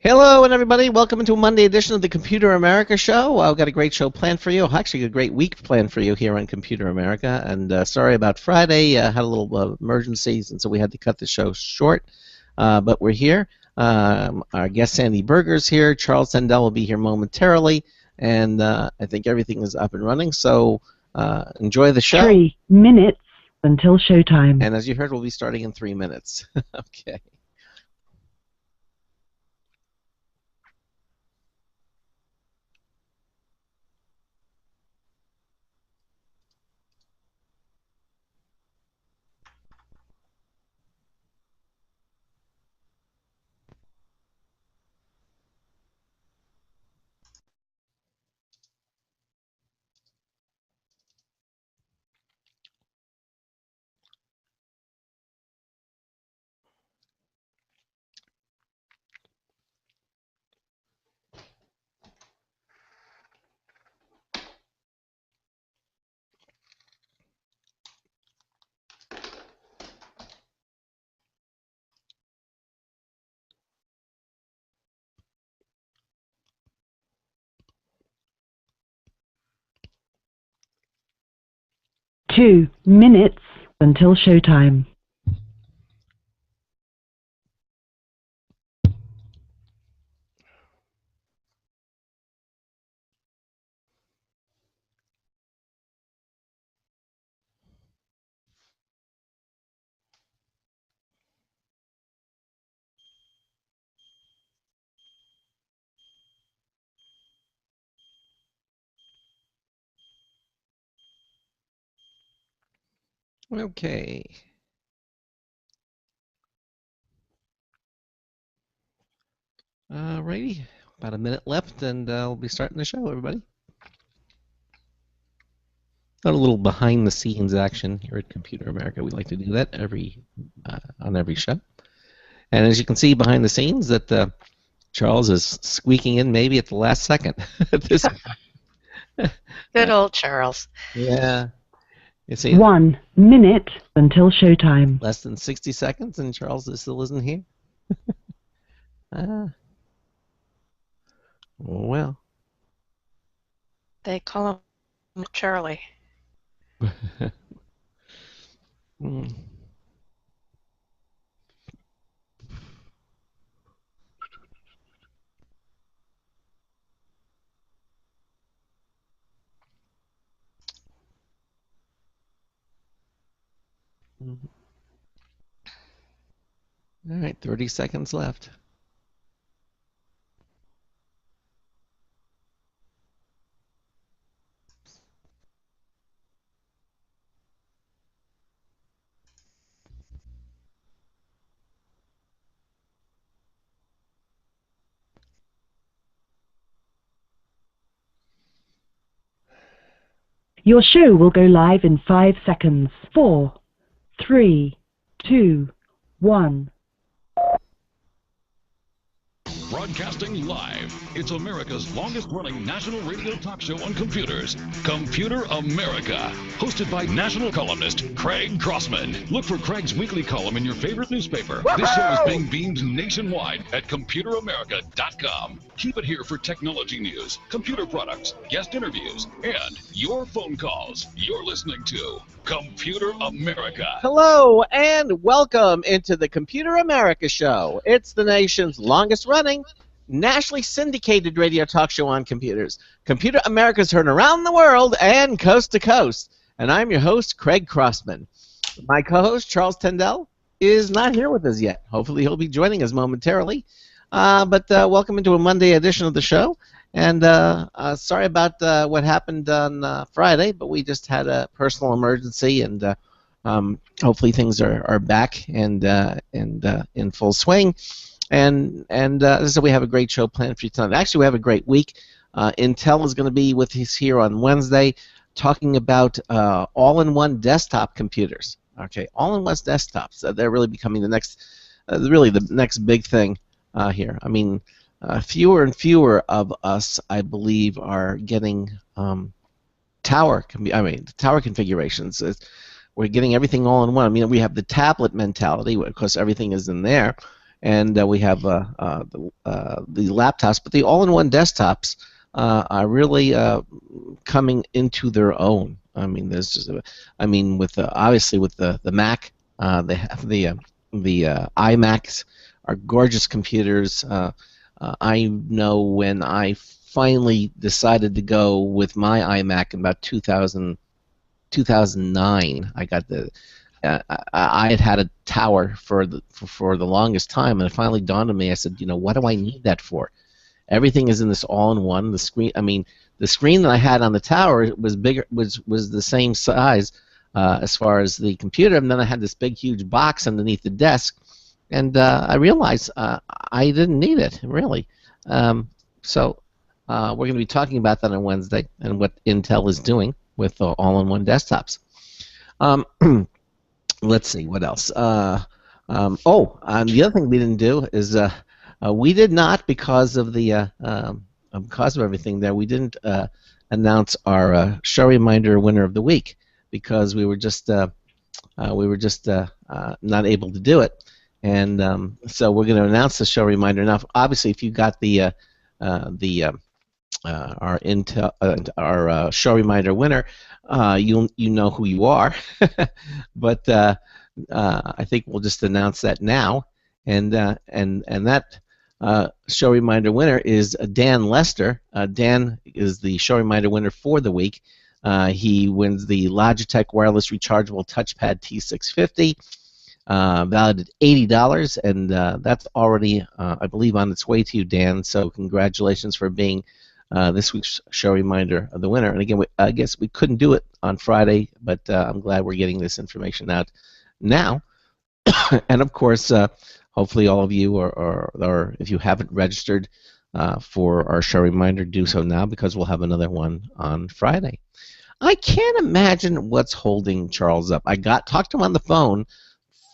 Hello, and everybody. Welcome to a Monday edition of the Computer America Show. I've got a great show planned for you. Actually, a great week planned for you here on Computer America. And sorry about Friday. Had a little emergency, and so we had to cut the show short. But we're here. Our guest Sandy Berger's here. Charles Tendell will be here momentarily, and I think everything is up and running. So enjoy the show. 3 minutes until showtime. And as you heard, we'll be starting in 3 minutes. Okay. Two minutes until showtime. Okay. Alrighty, about a minute left, and we'll be starting the show, everybody. Got a little behind-the-scenes action here at Computer America. We like to do that on every show. And as you can see behind the scenes, that Charles is squeaking in maybe at the last second. Good old Charles. Yeah. You see, 1 minute until showtime. less than 60 seconds, and Charles still isn't here. Well. They call him Charlie. Mm. All right, 30 seconds left. Your show will go live in 5 seconds. 4, 3, 2, 1. Broadcasting live. It's America's longest-running national radio talk show on computers, Computer America. Hosted by national columnist Craig Crossman. Look for Craig's weekly column in your favorite newspaper. This show is being beamed nationwide at ComputerAmerica.com. Keep it here for technology news, computer products, guest interviews, and your phone calls. You're listening to Computer America. Hello and welcome into the Computer America Show. It's the nation's longest-running, nationally syndicated radio talk show on computers. Computer America is heard around the world and coast to coast. And I'm your host, Craig Crossman. My co-host, Charles Tendell, is not here with us yet. Hopefully he'll be joining us momentarily. But welcome into a Monday edition of the show. And sorry about what happened on Friday, but we just had a personal emergency, and hopefully things are back and in full swing. And so we have a great show planned for you tonight. Actually, we have a great week. Intel is going to be with us here on Wednesday, talking about all-in-one desktop computers. Okay, all-in-one desktops. They're really becoming the next, really the next big thing here. I mean, fewer and fewer of us, I believe, are getting tower configurations. We're getting everything all in one. I mean, we have the tablet mentality, of course, everything is in there, and we have the laptops, but the all-in-one desktops are really coming into their own. I mean, there's just, with obviously with the Mac, they have the iMacs are gorgeous computers. I know when I finally decided to go with my iMac in about 2009, I got the I had a tower for the longest time, and it finally dawned on me. I said, what do I need that for? Everything is in this all-in-one. The screen, the screen that I had on the tower was bigger, was the same size as far as the computer, and then I had this big, huge box underneath the desk, and I realized I didn't need it really. So we're going to be talking about that on Wednesday and what Intel is doing with all-in-one desktops. Let's see what else. The other thing we didn't do is we did not, because of everything there, we didn't announce our show reminder winner of the week because we were just not able to do it, and so we're going to announce the show reminder now. Obviously, if you got our Intel our show reminder winner, you know who you are, but I think we'll just announce that now, and that show reminder winner is Dan Lester. Dan is the show reminder winner for the week. He wins the Logitech wireless rechargeable touchpad T650, valued at $80, and that's already, I believe, on its way to you, Dan. So congratulations for being this week's show reminder of the winner. And again, I guess we couldn't do it on Friday, but I'm glad we're getting this information out now. And of course, hopefully all of you, or if you haven't registered for our show reminder, do so now, because we'll have another one on Friday. I can't imagine what's holding Charles up. I talked to him on the phone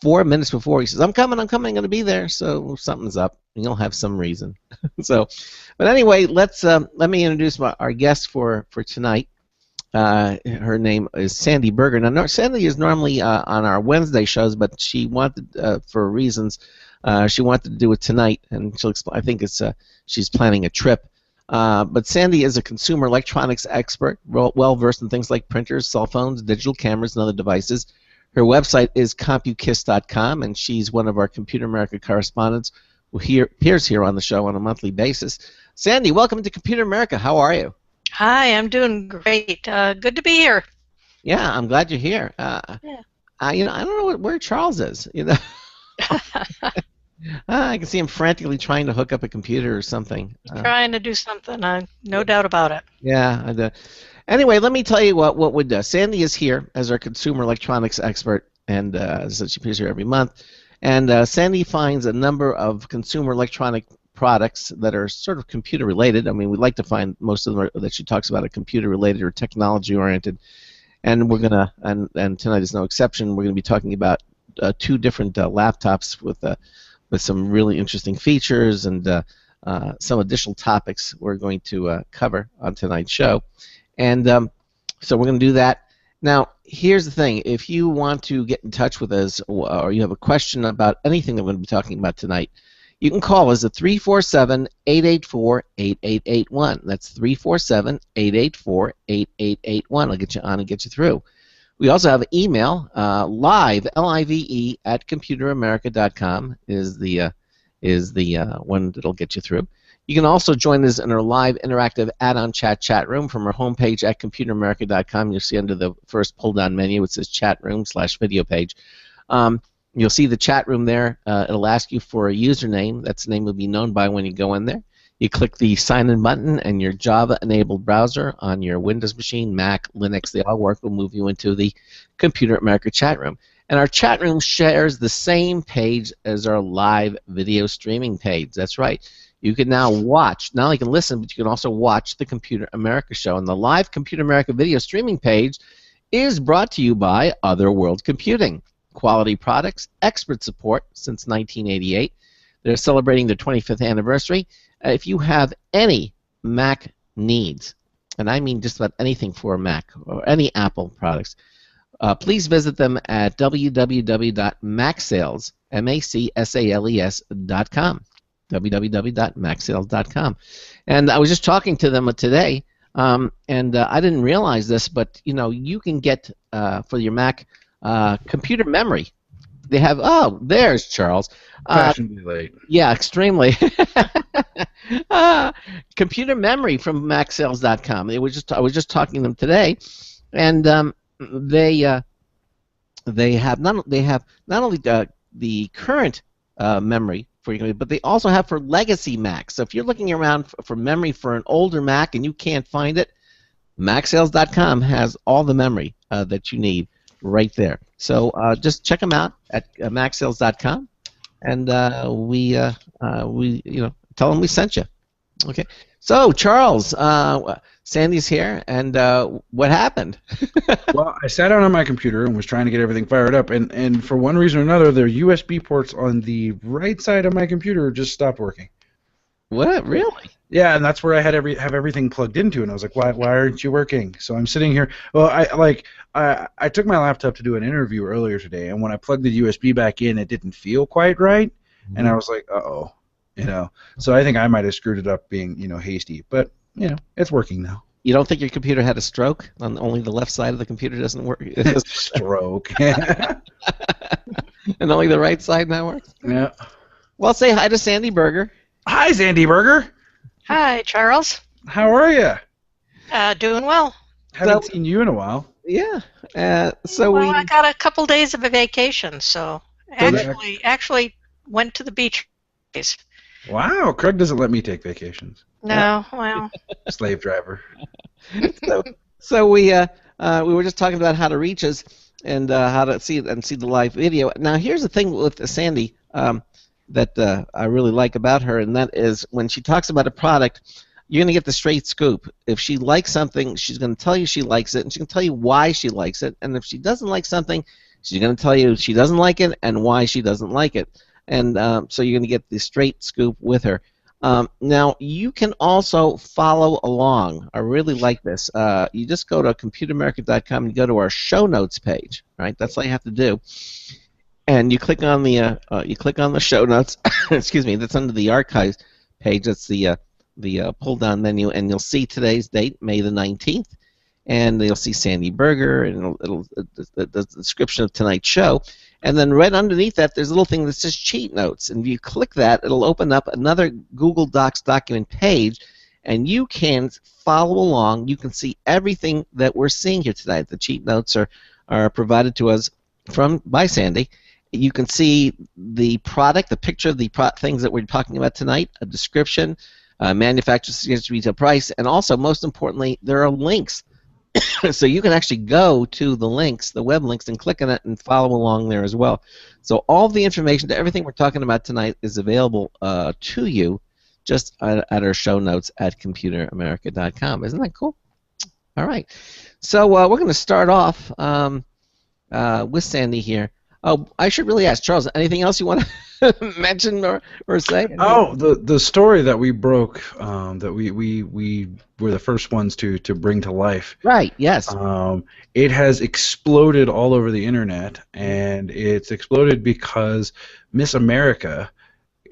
4 minutes before. He says, I'm coming, I'm going to be there. So something's up. You'll have some reason. But anyway, let me introduce our guest for tonight. Her name is Sandy Berger. Now, Sandy is normally on our Wednesday shows, but she wanted, for reasons, she wanted to do it tonight, and she'll explain. I think she's planning a trip. But Sandy is a consumer electronics expert, well versed in things like printers, cell phones, digital cameras, and other devices. Her website is CompuKiss.com, and she's one of our Computer America correspondents who appears here on the show on a monthly basis. Sandy, welcome to Computer America. How are you? Hi, I'm doing great. Good to be here. Yeah, I'm glad you're here. I don't know where Charles is. I can see him frantically trying to hook up a computer or something. Trying to do something, no doubt about it. Yeah. Anyway, let me tell you what would do. Sandy is here as our consumer electronics expert, and so she appears here every month. And Sandy finds a number of consumer electronic products that are sort of computer related. I mean, we'd like to find most of them that she talks about are computer related or technology oriented. And we're gonna, and tonight is no exception. We're gonna be talking about two different laptops with some really interesting features and some additional topics we're going to cover on tonight's show. And so we're going to do that. Now, here's the thing. If you want to get in touch with us, or you have a question about anything that we're going to be talking about tonight, you can call us at 347-884-8881. That's 347-884-8881. I'll get you on and get you through. We also have email, live, L-I-V-E, at computeramerica.com is the one that'll get you through. You can also join us in our live interactive add-on chat room from our homepage at computeramerica.com. You'll see under the first pull-down menu it says chat room/video page. You'll see the chat room there. It'll ask you for a username. That's the name will be known by when you go in there. You click the sign-in button, and your Java-enabled browser on your Windows machine, Mac, Linux, they all work, will move you into the Computer America chat room. And our chat room shares the same page as our live video streaming page. That's right. You can now watch, not only can listen, but you can also watch the Computer America show. And the live Computer America video streaming page is brought to you by Otherworld Computing. Quality products, expert support since 1988. They're celebrating their 25th anniversary. If you have any Mac needs, and I mean just about anything for a Mac or any Apple products, please visit them at www.macsales, MACSALES.com, www.macsales.com. And I was just talking to them today, and I didn't realize this, but you can get for your Mac computer memory. They have, oh, there's Charles. Fashionably late. Yeah, extremely. Computer memory from MacSales.com. I was just talking to them today, and they have not only the current memory for your, but they also have for legacy Macs. So if you're looking around for memory for an older Mac and you can't find it, MacSales.com has all the memory that you need right there. So just check them out at MacSales.com, and we tell them we sent you. Okay. So Charles, Sandy's here, and what happened? Well, I sat down on my computer and was trying to get everything fired up, and for one reason or another, the USB ports on the right side of my computer just stopped working. What? Really? Yeah, and that's where I had have everything plugged into, and I was like, why aren't you working? So I'm sitting here. Well, I took my laptop to do an interview earlier today, and when I plugged the USB back in, it didn't feel quite right, and I was like, uh-oh, So I think I might have screwed it up being, hasty, but it's working now. You don't think your computer had a stroke? On only the left side of the computer doesn't work. Stroke. And only the right side now works? Yeah. Well, say hi to Sandy Berger. Hi, Sandy Berger. Hi, Charles. How are you? Doing well. Haven't seen you in a while. Yeah. I got a couple days of a vacation, so actually went to the beach. Wow, Craig doesn't let me take vacations. No, well. Slave driver. So we were just talking about how to reach us and how to see the live video. Now here's the thing with Sandy that I really like about her, and that is when she talks about a product, you're going to get the straight scoop. If she likes something, she's going to tell you she likes it, and she can tell you why she likes it. And if she doesn't like something, she's going to tell you she doesn't like it and why she doesn't like it. And so you're going to get the straight scoop with her. Now, you can also follow along. I really like this. You just go to computeramerica.com and go to our show notes page. Right? That's all you have to do. And you click on the show notes. Excuse me. That's under the archives page. That's the pull-down menu, and you'll see today's date, May the 19th. And you'll see Sandy Berger, and it'll the description of tonight's show. And then right underneath that, there's a little thing that says Cheat Notes. And if you click that, it'll open up another Google Docs document page, and you can follow along. You can see everything that we're seeing here tonight. The Cheat Notes are provided to us by Sandy. You can see the product, the picture of the things that we're talking about tonight, a description, manufacturer's suggested retail price, and also, most importantly, there are links. So you can actually go to the links, the web links, and click on it and follow along there as well. So all the information to everything we're talking about tonight is available to you just at our show notes at computeramerica.com. Isn't that cool? All right. So we're going to start off with Sandy here. Oh, I should really ask Charles, anything else you want to mention or say? Oh, the story that we broke, that we were the first ones to bring to life. Right, yes. It has exploded all over the internet, and it's exploded because Miss America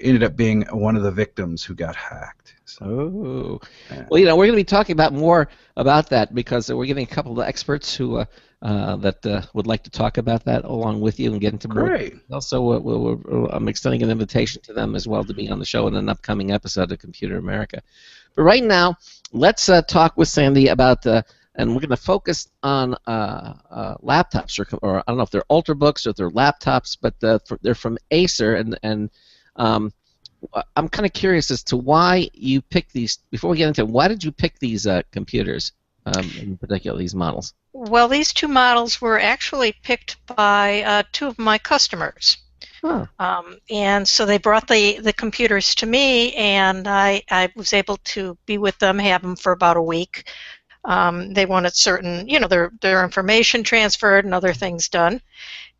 ended up being one of the victims who got hacked. So, well, we're going to be talking about more about that because we're getting a couple of experts who that would like to talk about that along with you and get into more. Great. Also, I'm extending an invitation to them as well to be on the show in an upcoming episode of Computer America. But right now, let's talk with Sandy about, and we're going to focus on laptops, or I don't know if they're Ultrabooks or if they're laptops, but they're from Acer, and I'm kind of curious as to why you picked these. Before we get into it, why did you pick these computers, in particular, these models? Well, these two models were actually picked by two of my customers. Huh. And so they brought the computers to me, and I was able to be with them, have them for about a week. They wanted certain, their information transferred and other things done.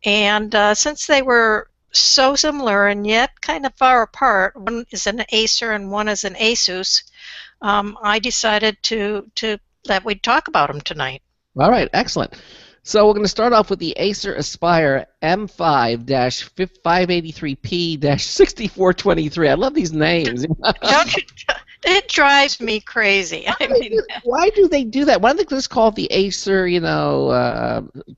And since they were so similar and yet kind of far apart, one is an Acer and one is an Asus, I decided that we'd talk about them tonight. All right, excellent. So we're going to start off with the Acer Aspire M5-583P-6423. I love these names. Don't you? It drives me crazy. I mean, Why do they do that? Why don't they just call it the Acer,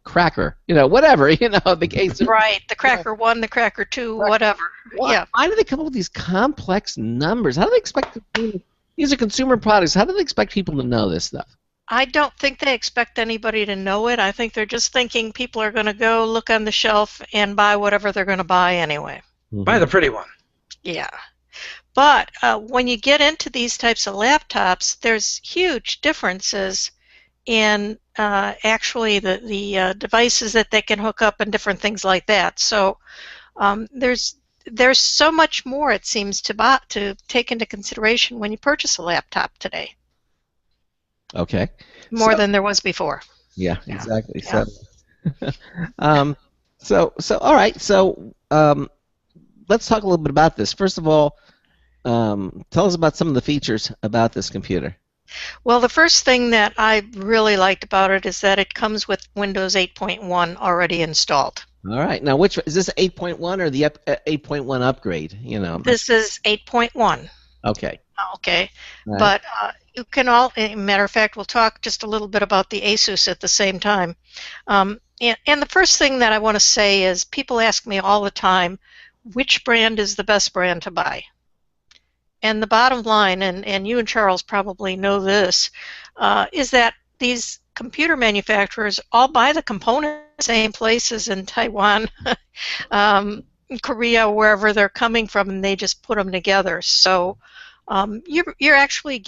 Cracker? Whatever, the Acer. right, the Cracker 1, the Cracker 2, whatever. Yeah. Why do they come up with these complex numbers? How do they expect these are consumer products? How do they expect people to know this stuff? I don't think they expect anybody to know it. I think they're just thinking people are going to go look on the shelf and buy whatever they're going to buy anyway. Buy the pretty one. Yeah. But when you get into these types of laptops, there's huge differences in actually the devices that they can hook up and different things like that. So there's so much more, it seems, to take into consideration when you purchase a laptop today. Okay. More than there was before. Yeah, exactly. Yeah. So, all right. So, let's talk a little bit about this. First of all, tell us about some of the features about this computer. Well, the first thing that I really liked about it is that it comes with Windows 8.1 already installed. All right. Now, which is this 8.1 or the 8.1 upgrade? This is 8.1. Okay. Okay. Right. But you can matter of fact, we'll talk just a little bit about the Asus at the same time. And the first thing that I want to say is people ask me all the time, which brand is the best brand to buy? And the bottom line, and you and Charles probably know this, is that these computer manufacturers all buy the components in the same places in Taiwan, Korea, wherever they're coming from, and they just put them together. So you're actually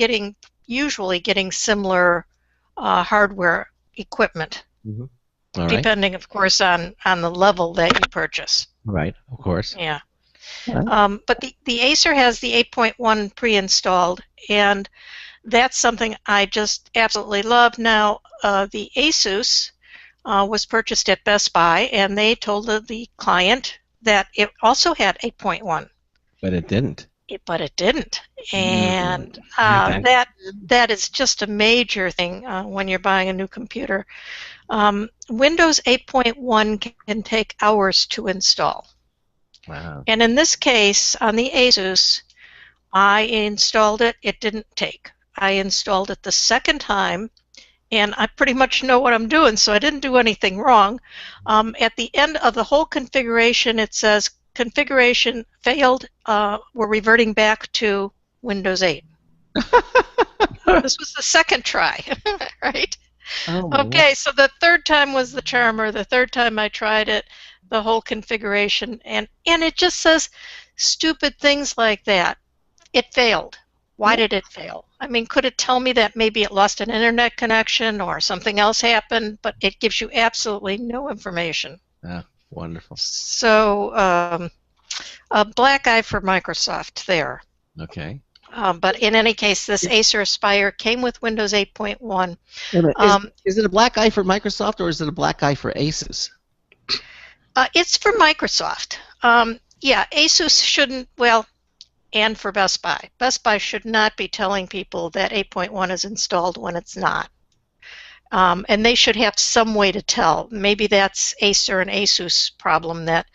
usually getting similar hardware equipment, All right. depending, of course, on the level that you purchase. Right, of course. Yeah. Right. But the Acer has the 8.1 pre-installed, and that's something I just absolutely love. Now, the Asus was purchased at Best Buy, and they told the client that it also had 8.1. But it didn't. But it didn't, and that is just a major thing when you're buying a new computer. Windows 8.1 can take hours to install. Wow. And in this case, on the Asus, I installed it. It didn't take. I installed it the second time, and I pretty much know what I'm doing, so I didn't do anything wrong. At the end of the whole configuration, it says, configuration failed. We're reverting back to Windows 8. This was the second try, right? Oh, okay, so the third time was the charmer. The third time I tried it, the whole configuration, and it just says stupid things like that. It failed. Why did it fail? I mean, could it tell me that maybe it lost an internet connection or something else happened? But it gives you absolutely no information. Wonderful. So, a black eye for Microsoft there. Okay. But in any case, this Acer Aspire came with Windows 8.1. Is it a black eye for Microsoft or is it a black eye for Asus? It's for Microsoft. Yeah, Asus shouldn't, and for Best Buy. Best Buy should not be telling people that 8.1 is installed when it's not. And they should have some way to tell. Maybe that's Acer and Asus problem that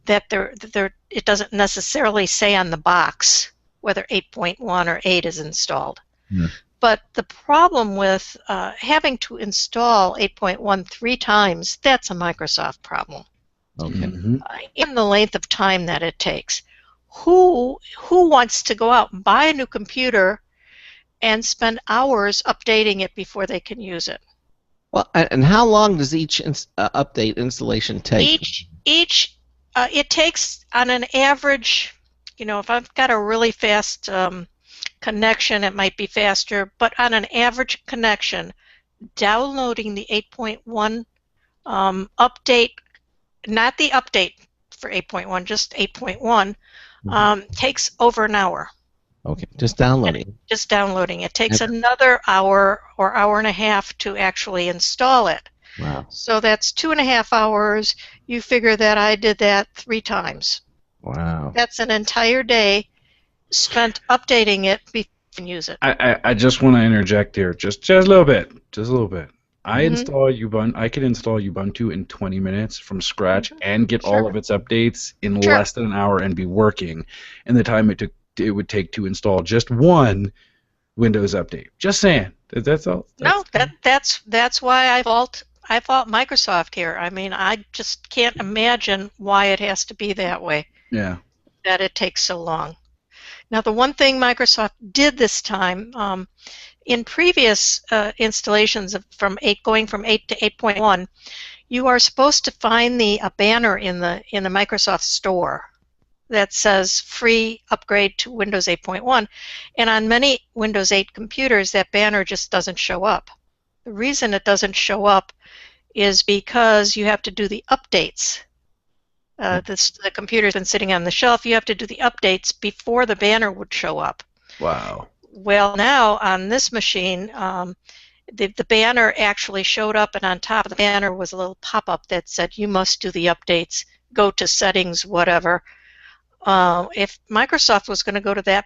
it doesn't necessarily say on the box whether 8.1 or 8 is installed. Yeah. But the problem with having to install 8.1 3 times, that's a Microsoft problem. Okay. In the length of time that it takes. Who wants to go out and buy a new computer and spend hours updating it before they can use it? Well, and how long does each update installation take? It takes on an average, if I've got a really fast connection, it might be faster, but on an average connection, downloading the 8.1 update, not the update for 8.1, just 8.1, takes over an hour. Okay, just downloading. Just downloading. It takes another hour or hour and a half to actually install it. Wow. So that's 2.5 hours. You figure that I did that 3 times. Wow. That's an entire day spent updating it before you can use it. I just want to interject here, just a little bit, Mhm. I could install Ubuntu in 20 minutes from scratch Mhm. and get all Sure. of its updates in Sure. less than an hour and be working in the time it would take to install just one Windows update. Just saying. That's all. No, That's that's why I fault Microsoft here. I mean, I just can't imagine why it has to be that way, yeah. that it takes so long. Now, the one thing Microsoft did this time, in previous installations going from 8 to 8.1, you are supposed to find a banner in the Microsoft Store that says free upgrade to Windows 8.1, and on many Windows 8 computers, that banner just doesn't show up. The reason it doesn't show up is because you have to do the updates. The computer's been sitting on the shelf. You have to do the updates before the banner would show up. Wow. Well, now on this machine, the banner actually showed up, and on top of the banner was a little pop-up that said, you must do the updates, go to settings, whatever. If Microsoft was going to go to that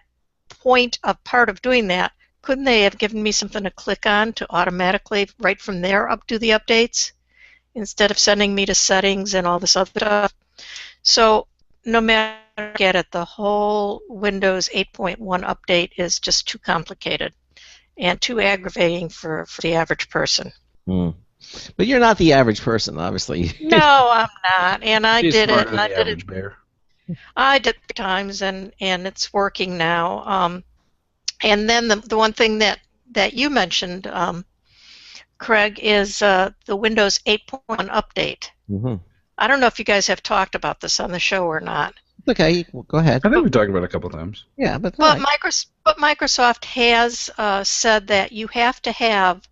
part of doing that, couldn't they have given me something to click on to automatically, right from there, do the updates, instead of sending me to settings and all this other stuff? So no matter how you get it, the whole Windows 8.1 update is just too complicated and too aggravating for the average person. Hmm. But you're not the average person, obviously. No, I'm not, and I He's did it, smarter and than the average bear. I did it 3 times, and it's working now. And then the one thing that you mentioned, Craig, is the Windows 8.1 update. Mm-hmm. I don't know if you guys have talked about this on the show or not. Okay, well, go ahead. I think we talked about it a couple times. Yeah, but But Microsoft has said that you have to have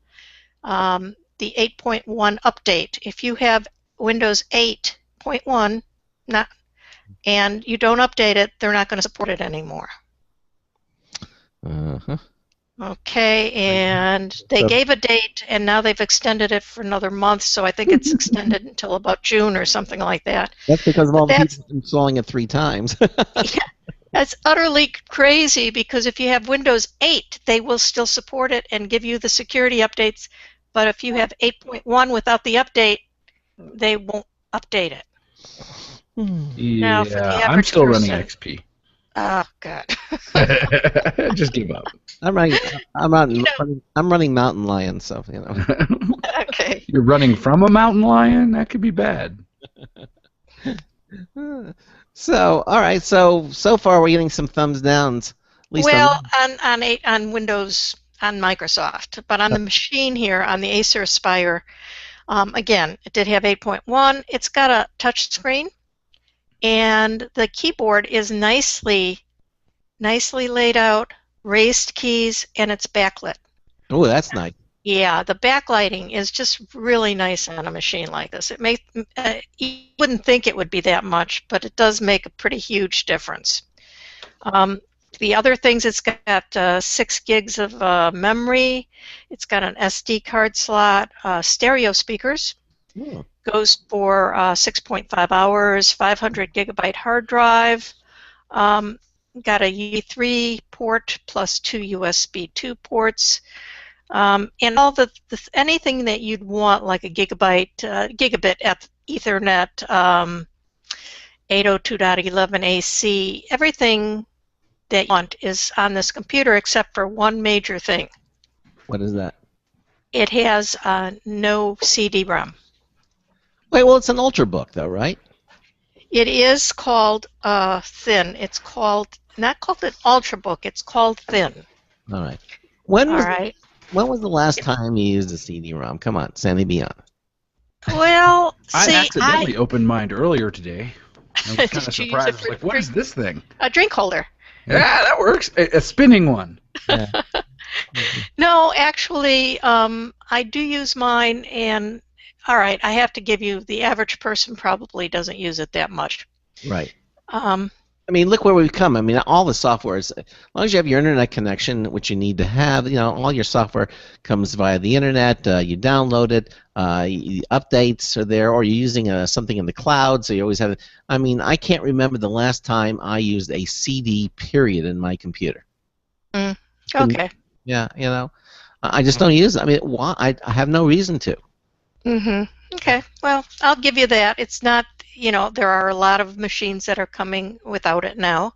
the 8.1 update. If you have Windows 8.1, and you don't update it, they're not going to support it anymore. Uh-huh. Okay, and they gave a date, and now they've extended it for another month, so I think it's extended until about June or something like that. That's because of all the That's- people installing it 3 times. Yeah, that's utterly crazy, because if you have Windows 8, they will still support it and give you the security updates, but if you have 8.1 without the update, they won't update it. Now, for the Yeah, I'm average still running person- XP. Oh, God. Just give up. I'm running Mountain Lion, so you know. Okay. You're running from a mountain lion? That could be bad. So, all right. So far, we're getting some thumbs downs. At least Well, on Windows, on Microsoft, but on the machine here, on the Acer Aspire, again, it did have 8.1. It's got a touch screen, and the keyboard is nicely laid out, raised keys, and it's backlit. Oh, that's nice. Yeah, the backlighting is just really nice on a machine like this. You wouldn't think it would be that much, but it does make a pretty huge difference. The other things, it's got 6 gigs of memory. It's got an SD card slot, stereo speakers. Hmm. Goes for 6.5 hours, 500 gigabyte hard drive. Got a USB3 port plus 2 USB 2 ports. And all anything that you'd want, like a gigabit Ethernet, 802.11ac, everything that you want is on this computer except for one major thing. What is that? It has no CD-ROM. Wait, well, it's an Ultrabook, though, right? It is called thin. It's not called an Ultrabook. It's called thin. All right. When was right. When was the last time you used a CD-ROM? Come on, Sandy, be honest. Well, I accidentally opened mine earlier today. I was kind of Did you use surprised. it I was for like, what is this thing? a drink holder. Yeah, that works. A spinning one. Yeah. No, actually, I do use mine, and all right, I have to give you, the average person probably doesn't use it that much. Right. Um, I mean, look where we've come. I mean, all the software is, as long as you have your internet connection, which you need to have, you know, all your software comes via the internet. You download it. Updates are there, or you're using something in the cloud, so you always have it. I mean, I can't remember the last time I used a CD period in my computer. okay. Yeah, you know. I just don't use it. I mean, why? I have no reason to. Okay. Well, I'll give you that. It's not, there are a lot of machines that are coming without it now.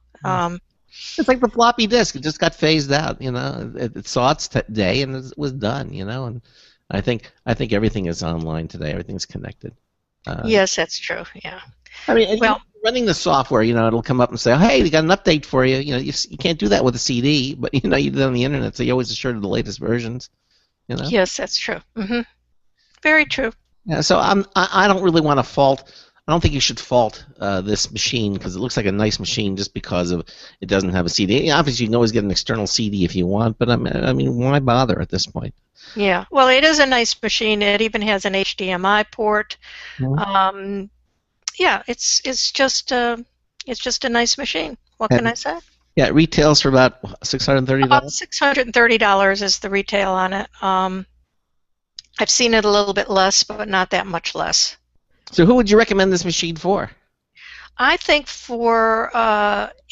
It's like the floppy disk. It just got phased out. It saw its day and it was done. And I think everything is online today. Everything's connected. Yes, that's true. Yeah. I mean, well, running the software, it'll come up and say, "Hey, we got an update for you." You can't do that with a CD, but you do it on the internet, so you're always assured of the latest versions. Yes, that's true. Very true. Yeah. So I don't really want to fault. I don't think you should fault this machine because it looks like a nice machine just because of it doesn't have a CD. Obviously, you can always get an external CD if you want, but I mean, why bother at this point? Yeah. Well, it is a nice machine. It even has an HDMI port. Mm-hmm. Yeah, it's just a nice machine. What can I say? Yeah, it retails for about $630. About $630 is the retail on it. I've seen it a little bit less, but not that much less. So who would you recommend this machine for? I think for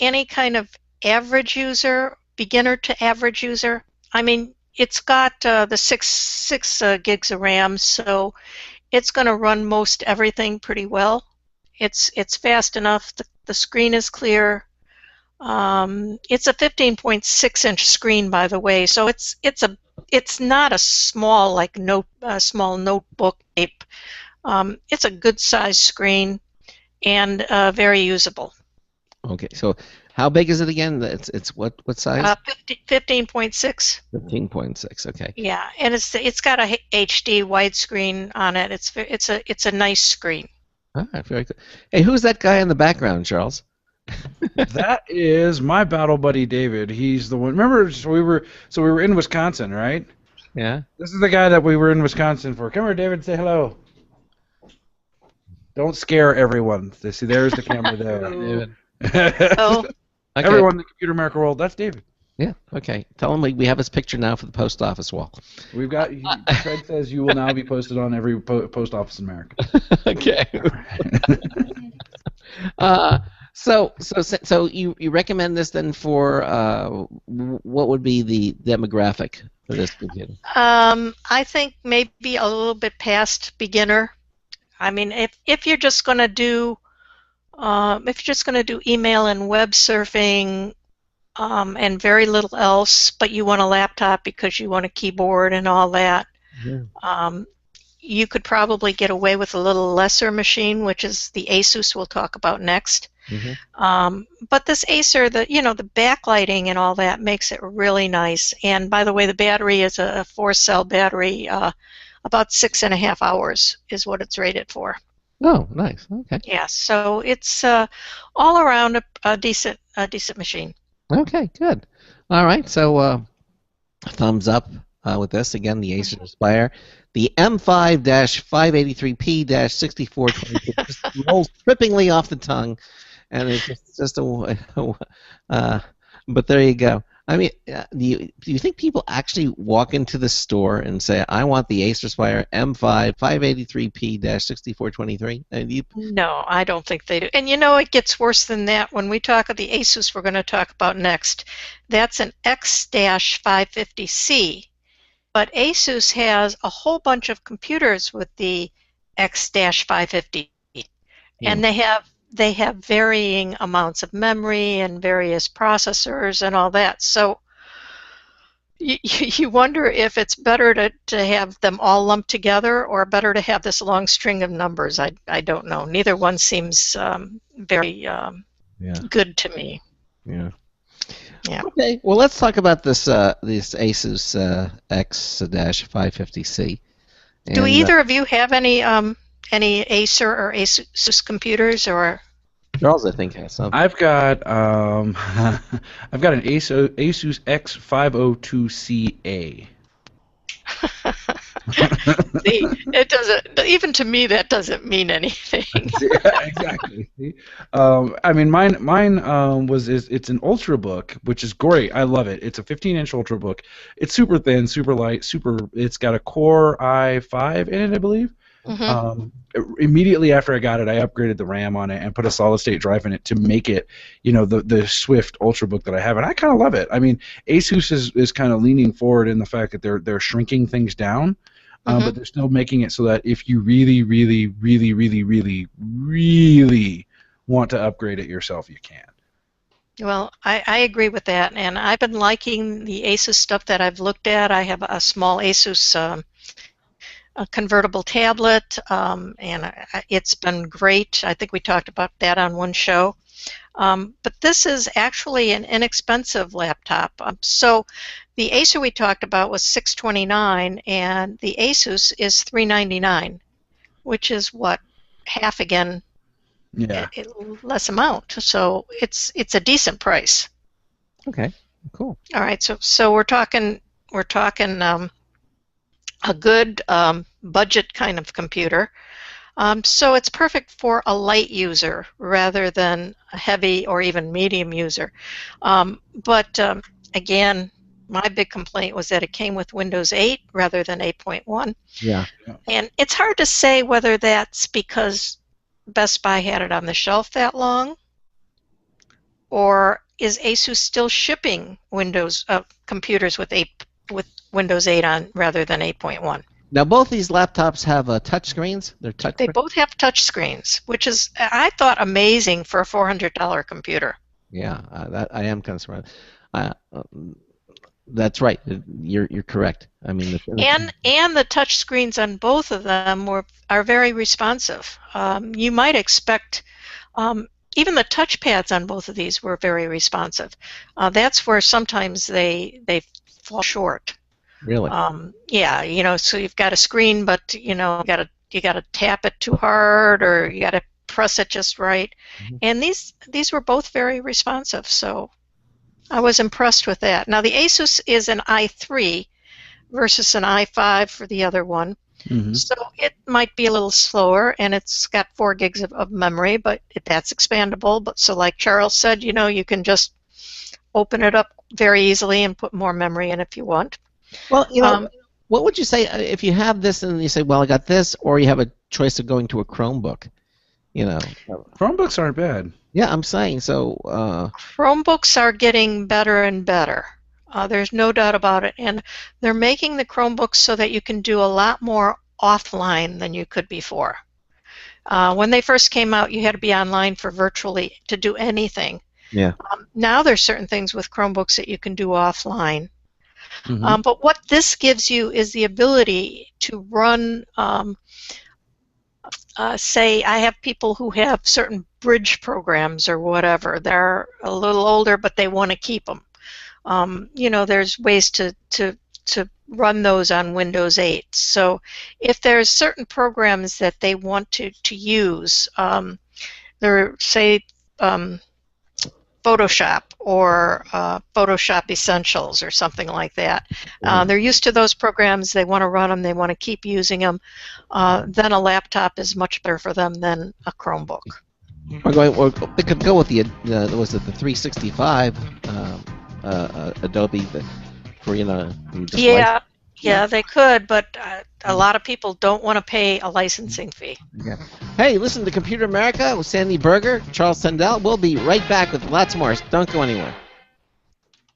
any kind of average user, beginner to average user. I mean, it's got the six gigs of RAM, so it's going to run most everything pretty well. It's fast enough. The screen is clear. It's a 15.6-inch screen, by the way, so it's not a small small notebook tape. It's a good size screen and very usable. Okay, so how big is it again? It's what size? 15.6. 15.6. Okay. Yeah, and it's got a HD widescreen on it. It's a nice screen. All right, very good. Hey, who's that guy in the background, Charles? That is my battle buddy David. He's the one. Remember, we were in Wisconsin, right? Yeah. This is the guy that we were in Wisconsin for. Come here, David. Say hello. Don't scare everyone. See, there's the camera there. David. Oh. Okay. Everyone in the Computer America world, that's David. Yeah. Okay. Tell him we have his picture now for the post office wall. We've got. Fred says you will now be posted on every post office in America. Okay. So you recommend this then for what would be the demographic for this computer? I think maybe a little bit past beginner. I mean, if you're just going to do email and web surfing and very little else, but you want a laptop because you want a keyboard and all that, you could probably get away with a little lesser machine, which is the Asus we'll talk about next. But this Acer, the backlighting and all that makes it really nice. And by the way, the battery is a 4-cell battery. About 6.5 hours is what it's rated for. Oh, nice. Okay. Yeah, so it's all around a decent machine. Okay, good. All right, so thumbs up with this. Again, the Acer Aspire. The M5-583P-6422 just rolls trippingly off the tongue, and it's just but there you go. I mean, do you think people actually walk into the store and say, "I want the Acer Aspire M5-583P-6423"? No, I don't think they do. And it gets worse than that. When we talk of the Asus we're going to talk about next, that's an X-550C. But Asus has a whole bunch of computers with the X-550, and they have varying amounts of memory and various processors and all that. So you wonder if it's better to have them all lumped together or better to have this long string of numbers. I don't know. Neither one seems very good to me. Yeah. Yeah. Okay. Well, let's talk about this Asus X-550C. Do either of you have any Acer or Asus computers, or? Charles, I think, has some. I've got an Asus X502CA. See, it doesn't. Even to me, that doesn't mean anything. Yeah, exactly. I mean, mine it's an Ultrabook, which is great. I love it. It's a 15-inch Ultrabook. It's super thin, super light, It's got a Core i5 in it, I believe. Mm-hmm. Immediately after I got it, I upgraded the RAM on it and put a solid-state drive in it to make it, the Swift Ultrabook that I have, and I kind of love it. I mean, Asus is kind of leaning forward in the fact that they're shrinking things down, but they're still making it so that if you really, really, really, really, really, really want to upgrade it yourself, you can. Well, I agree with that, and I've been liking the Asus stuff that I've looked at. I have a small Asus a convertible tablet, and it's been great. I think we talked about that on one show. But this is actually an inexpensive laptop. So the Acer we talked about was $629, and the Asus is $399, which is what, half again, Yeah. less amount. So it's a decent price. Okay, cool. All right, so we're talking a good budget kind of computer. So it's perfect for a light user rather than a heavy or even medium user. But again, my big complaint was that it came with Windows 8 rather than 8.1. Yeah. And it's hard to say whether that's because Best Buy had it on the shelf that long, or is Asus still shipping Windows computers with Windows 8 on rather than 8.1. Now, both these laptops have touch screens. They both have touch screens, which is, I thought, amazing for a $400 computer. Yeah, that I am kind of surprised. That's right. You're correct. I mean, and the touch screens on both of them are very responsive. You might expect. Even the touchpads on both of these were very responsive. That's where sometimes they fall short. Really? Yeah, so you've got a screen, but you gotta tap it too hard, or you gotta press it just right. Mm-hmm. And these were both very responsive, so I was impressed with that. Now the Asus is an i3 versus an i5 for the other one. Mm-hmm. So it might be a little slower, and it's got 4 gigs of memory, but that's expandable. But so like Charles said, you can just open it up very easily and put more memory in if you want. Well, what would you say if you have this and you say, well, I got this, or you have a choice of going to a Chromebook? Chromebooks aren't bad. Yeah, I'm saying so. Chromebooks are getting better and better. There's no doubt about it, and they're making the Chromebooks so that you can do a lot more offline than you could before. When they first came out, you had to be online for virtually to do anything. Yeah. Now there's certain things with Chromebooks that you can do offline. Mm-hmm. But what this gives you is the ability to run, say, I have people who have certain bridge programs or whatever. They're a little older, but they want to keep them. There's ways to run those on Windows 8. So if there's certain programs that they want to use, say Photoshop or Photoshop Essentials or something like that. They're used to those programs. They want to run them. They want to keep using them. Then a laptop is much better for them than a Chromebook. They could go with the 365 Adobe for Yeah, they could, but a lot of people don't want to pay a licensing fee. Yeah. Hey, listen to Computer America with Sandy Berger, Charles Sendell. We'll be right back with lots more. Don't go anywhere.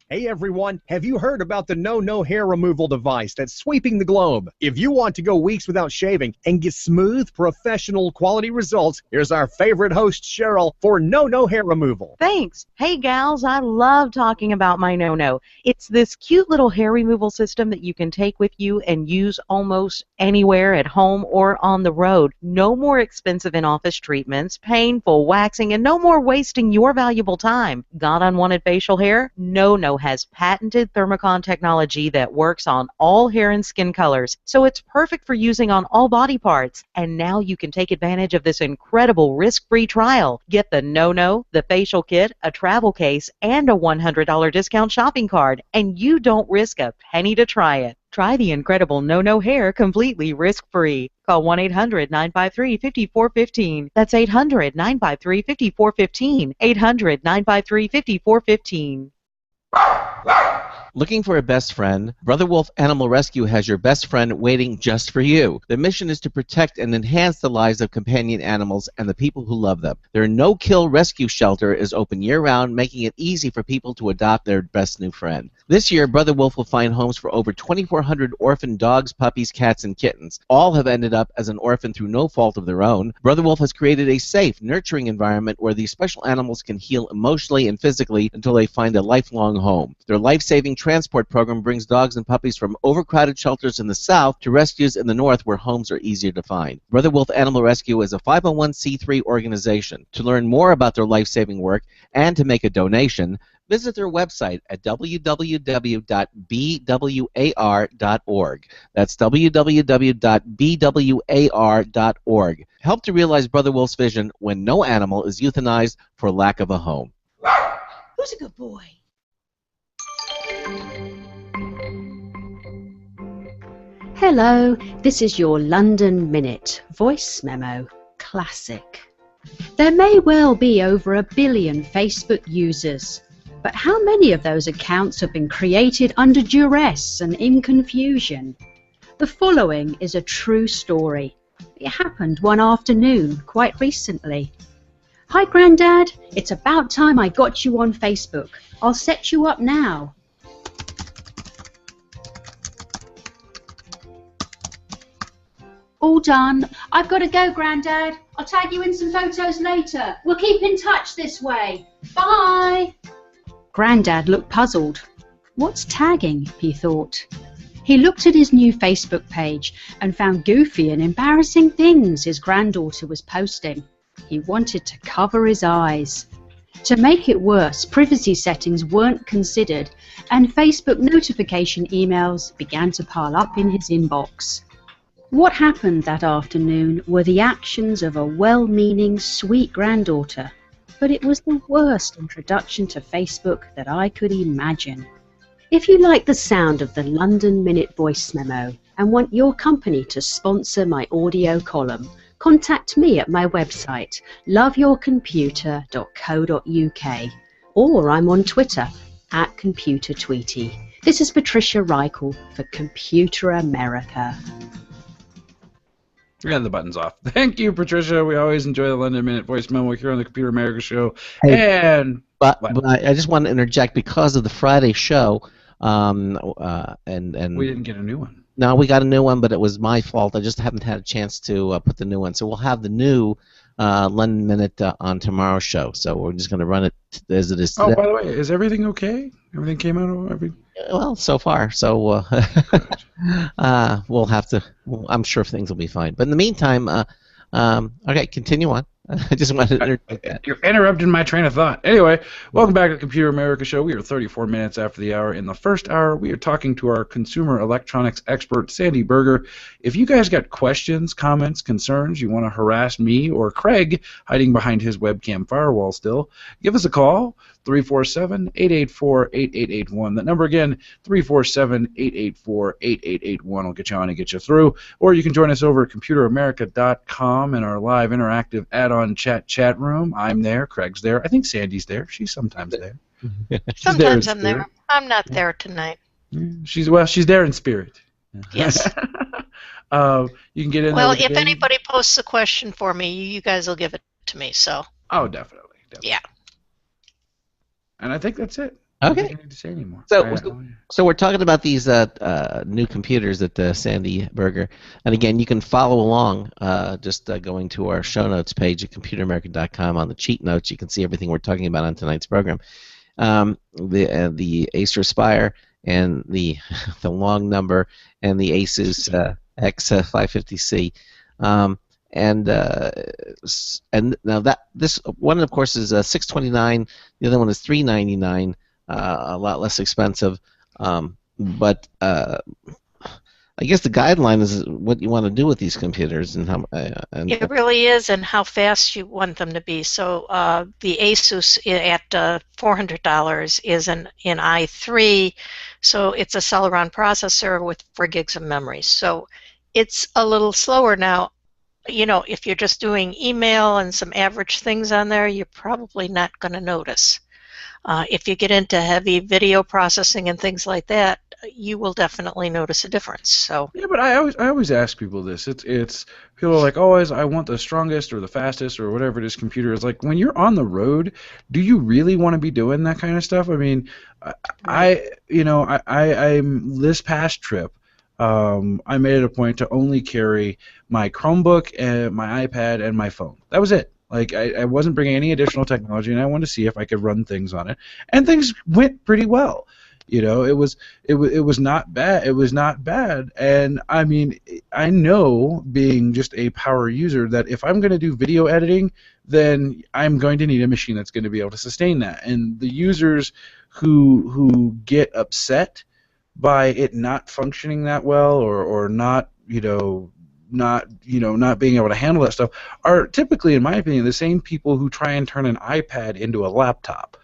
Hey everyone, have you heard about the No Hair Removal device that's sweeping the globe? If you want to go weeks without shaving and get smooth, professional quality results, here's our favorite host, Cheryl, for No Hair Removal. Thanks. Hey gals, I love talking about my No. It's this cute little hair removal system that you can take with you and use almost anywhere at home or on the road. No more expensive in-office treatments, painful waxing, and no more wasting your valuable time. Got unwanted facial hair? No has patented thermocon technology that works on all hair and skin colors, so it's perfect for using on all body parts. And now you can take advantage of this incredible risk-free trial. Get the No, the facial kit, a travel case, and a $100 discount shopping card, and you don't risk a penny to try it. Try the incredible No hair completely risk-free. Call 1-800-953-5415. That's 800-953-5415. 800-953-5415. Looking for a best friend? Brother Wolf Animal Rescue has your best friend waiting just for you. The mission is to protect and enhance the lives of companion animals and the people who love them. Their no-kill rescue shelter is open year-round, making it easy for people to adopt their best new friend. This year, Brother Wolf will find homes for over 2,400 orphan dogs, puppies, cats, and kittens. All have ended up as an orphan through no fault of their own. Brother Wolf has created a safe, nurturing environment where these special animals can heal emotionally and physically until they find a lifelong home. Their life-saving transport program brings dogs and puppies from overcrowded shelters in the south to rescues in the north where homes are easier to find. Brother Wolf Animal Rescue is a 501c3 organization. To learn more about their life-saving work and to make a donation, visit their website at www.bwar.org. That's www.bwar.org. Help to realize Brother Wolf's vision when no animal is euthanized for lack of a home. Who's a good boy? Hello, this is your London Minute Voice Memo Classic. There may well be over 1 billion Facebook users, but how many of those accounts have been created under duress and in confusion? The following is a true story. It happened one afternoon, quite recently. Hi Grandad, it's about time I got you on Facebook. I'll set you up now. All done. I've got to go, Grandad. I'll tag you in some photos later. We'll keep in touch this way. Bye. Grandad looked puzzled. What's tagging, he thought. He looked at his new Facebook page and found goofy and embarrassing things his granddaughter was posting. He wanted to cover his eyes. To make it worse, privacy settings weren't considered, and Facebook notification emails began to pile up in his inbox. What happened that afternoon were the actions of a well-meaning, sweet granddaughter, but it was the worst introduction to Facebook that I could imagine. If you like the sound of the London Minute voice memo and want your company to sponsor my audio column, contact me at my website, loveyourcomputer.co.uk, or I'm on Twitter, @ComputerTweety. This is Patricia Reichel for Computer America. We got the buttons off. Thank you, Patricia. We always enjoy the London Minute voice memo here on the Computer America Show. But I just want to interject because of the Friday show, and we didn't get a new one. No, we got a new one, but it was my fault. I just haven't had a chance to put the new one. So we'll have the new London Minute on tomorrow's show. So we're just going to run it as it is today. Oh, by the way, is everything okay? Everything came out? Well, so far. So we'll have to. I'm sure things will be fine. But in the meantime, okay, continue on. I just wanted to interject that. You're interrupting my train of thought. Anyway, welcome back to the Computer America Show. We are 34 minutes after the hour. In the first hour, we are talking to our consumer electronics expert, Sandy Berger. If you guys got questions, comments, concerns, you want to harass me or Craig, hiding behind his webcam firewall still, give us a call, 347-884-8881. That number again, 347-884-8881. We'll get you on and get you through. Or you can join us over at computeramerica.com in our live interactive add-on chat room. I'm there. Craig's there. I think Sandy's there. She's sometimes there. Sometimes I'm there. I'm not there tonight. She's there in spirit. Yes. You can get in. Well, if anybody posts a question for me, you guys will give it to me. So. Oh, definitely. Yeah. And I think that's it. Okay. I don't think I need to say anymore. So we're talking about these new computers at Sandy Berger, and again, you can follow along just going to our show notes page at computeramerica.com. On the cheat notes, you can see everything we're talking about on tonight's program. The Acer Aspire and the long number and the Asus X550C. And now this one, of course, is $629. The other one is $399, a lot less expensive. But I guess the guideline is what you want to do with these computers and how. It really is, and how fast you want them to be. So the Asus at $400 is an i3, so it's a Celeron processor with 4 gigs of memory. So it's a little slower now. You know, if you're just doing email and some average things on there, you're probably not going to notice. If you get into heavy video processing and things like that, you will definitely notice a difference. So Yeah, but I always ask people this. It's people are like, oh, I want the strongest or the fastest or whatever it is computer. It's like when you're on the road, do you really want to be doing that kind of stuff? I mean, right. I'm this past trip. I made it a point to only carry my Chromebook and my iPad and my phone. That was it. Like I wasn't bringing any additional technology, and I wanted to see if I could run things on it, and things went pretty well. It was not bad. It was not bad. And I mean, I know, being just a power user, that if I'm going to do video editing, then I'm going to need a machine that's going to be able to sustain that. And the users who get upset by it not functioning that well, or not, not being able to handle that stuff, are typically, in my opinion, the same people who try and turn an iPad into a laptop.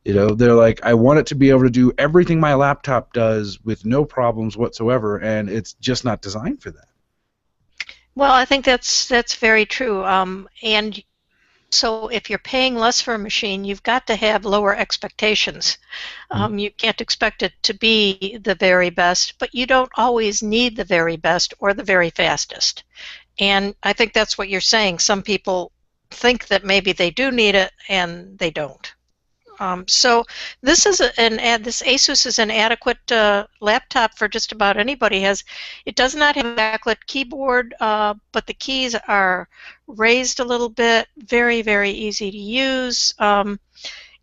They're like, I want it to be able to do everything my laptop does with no problems whatsoever, and it's just not designed for that. Well, I think that's very true. And so if you're paying less for a machine, you've got to have lower expectations. You can't expect it to be the very best, but you don't always need the very best or the very fastest. And I think that's what you're saying. Some people think that maybe they do need it, and they don't. So this is this Asus is an adequate laptop for just about anybody. It does not have a backlit keyboard, but the keys are raised a little bit. Very, very easy to use, and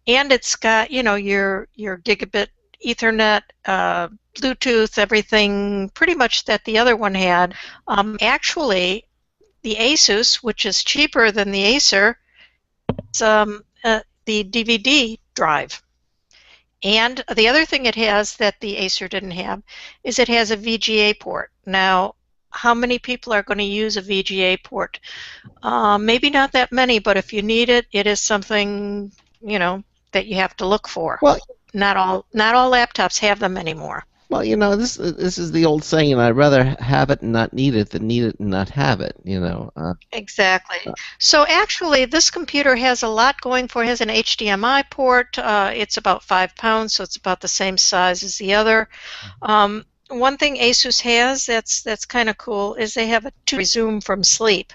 it's got your gigabit Ethernet, Bluetooth, everything pretty much that the other one had. Actually, the Asus, which is cheaper than the Acer, is the DVD drive. And the other thing it has that the Acer didn't have is it has a VGA port. Now, how many people are going to use a VGA port? Maybe not that many, but if you need it, it is something that you have to look for. Well, not all laptops have them anymore. Well, this is the old saying, I'd rather have it and not need it than need it and not have it, Exactly. So actually, this computer has a lot going for it. It has an HDMI port. It's about 5 pounds, so it's about the same size as the other. One thing Asus has that's kind of cool is they have a to resume from sleep.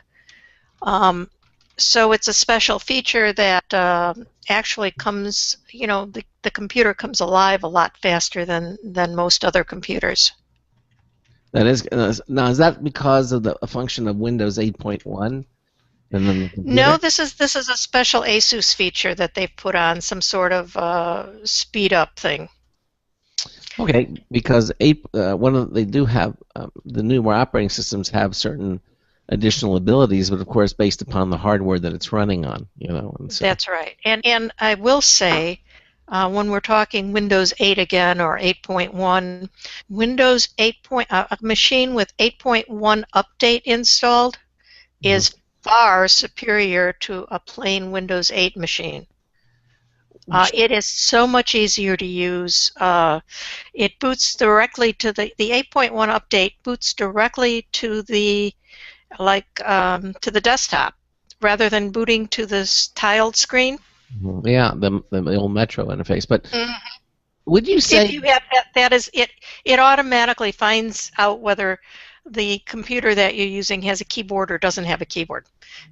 So it's a special feature that actually comes, the computer comes alive a lot faster than most other computers. That is now. Is that because of the function of Windows 8.1? No, this is a special Asus feature that they've put on, some sort of speed up thing. Okay, because they do have the newer operating systems have certain additional abilities, but of course based upon the hardware that it's running on, And so. That's right. And I will say, when we're talking Windows 8 again, or 8.1, Windows 8. A machine with 8.1 update installed is far superior to a plain Windows 8 machine. It is so much easier to use. It boots directly to the 8.1 update boots directly to the to the desktop rather than booting to this tiled screen. Yeah, the old Metro interface. But would you say if you have that is it? It automatically finds out whether the computer that you're using has a keyboard or doesn't have a keyboard.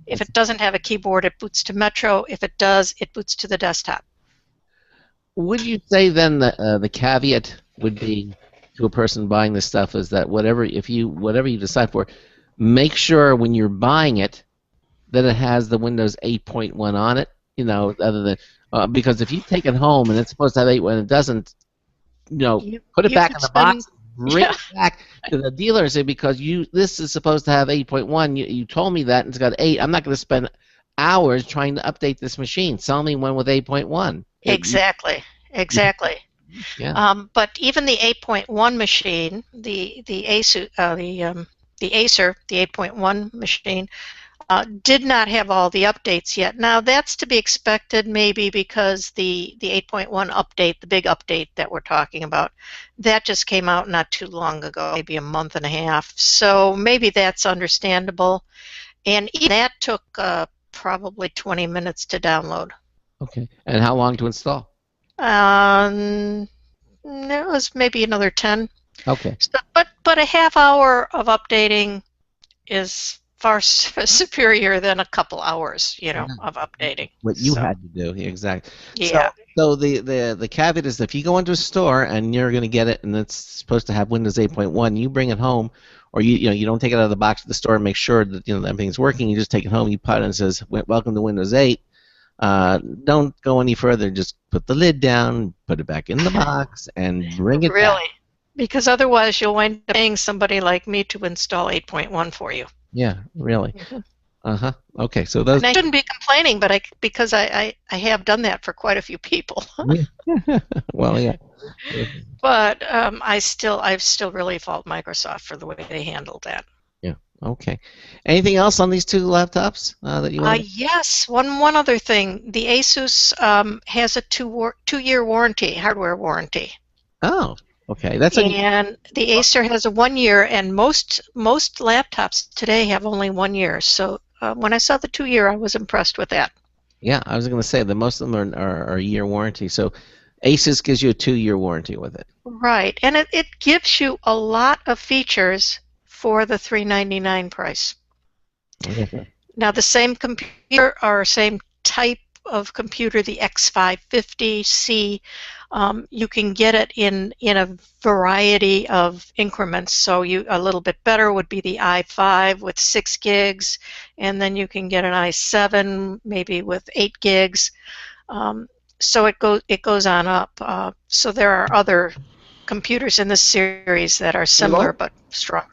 If it doesn't have a keyboard, it boots to Metro. If it does, it boots to the desktop. Would you say then that the caveat would be to a person buying this stuff is that whatever you decide for, make sure when you're buying it that it has the Windows 8.1 on it, other than because if you take it home and it's supposed to have 8 when it doesn't, put it back in the box, bring it back to the dealer and say, because this is supposed to have 8.1, you told me that and it's got 8. I'm not going to spend hours trying to update this machine. Sell me one with 8.1. Exactly. Yeah. But even the 8.1 machine, the Acer, the 8.1 machine, did not have all the updates yet. Now that's to be expected, maybe because the 8.1 update, the big update that we're talking about, that just came out not too long ago, maybe a month and a half. So maybe that's understandable. And even that took probably 20 minutes to download. Okay. And how long to install? It was maybe another 10. Okay. So, but a half hour of updating is far superior than a couple hours, of updating. What you had to do, exactly. Yeah. So the caveat is, if you go into a store and you're going to get it, and it's supposed to have Windows 8.1, you bring it home, or you don't take it out of the box at the store and make sure that that everything's working. You just take it home, you put it, and it says "Welcome to Windows 8." Don't go any further. Just put the lid down, put it back in the box, and bring it Really? back. Because otherwise you'll wind up paying somebody like me to install 8.1 for you. Yeah, really. Mm-hmm. Okay, so those. And I shouldn't be complaining, but because I have done that for quite a few people. Well, yeah. But I've still really fault Microsoft for the way they handled that. Yeah. Okay. Anything else on these two laptops that you want? Yes. One other thing. The Asus has a 2-year warranty, hardware warranty. Oh. Okay. That's and the Acer has a 1 year, and most laptops today have only 1 year. So when I saw the 2-year, I was impressed with that. Yeah, I was going to say that most of them are a year warranty. So Asus gives you a 2-year warranty with it. Right, and it gives you a lot of features for the $399 price. Okay. Now the same computer or same type of computer, the X550C, you can get it in a variety of increments. So a little bit better would be the i5 with 6 gigs, and then you can get an i7 maybe with 8 gigs. So it goes on up. So there are other computers in this series that are similar but stronger.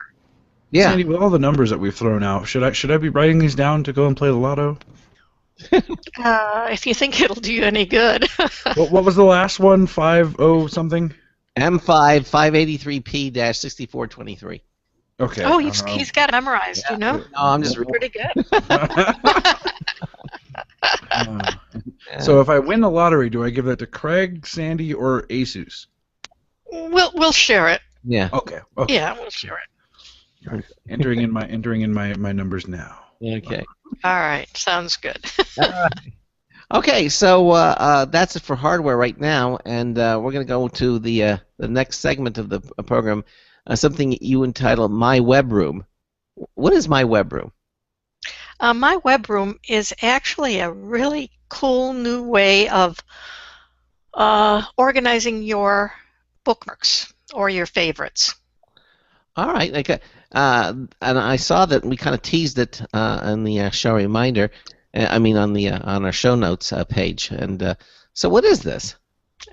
Yeah. Sandy, with all the numbers that we've thrown out, should I be writing these down to go and play the lotto? If you think it'll do you any good. What was the last one? 50 something? M5 583P-6423. Okay. Oh, he's got it memorized, Yeah. No, I'm just pretty good. So if I win the lottery, do I give that to Craig, Sandy, or Asus? We'll share it. Yeah. Okay. Yeah, we'll share it. Entering in my numbers now. Okay. All right, sounds good. All right. Okay, so that's it for hardware right now, and we're going to go to the next segment of the program, something you entitled "My Web Room." What is My Web Room? My Web Room is actually a really cool new way of organizing your bookmarks or your favorites. All right. Okay. And I saw that we kind of teased it in the show reminder. On our show notes page. And so, what is this?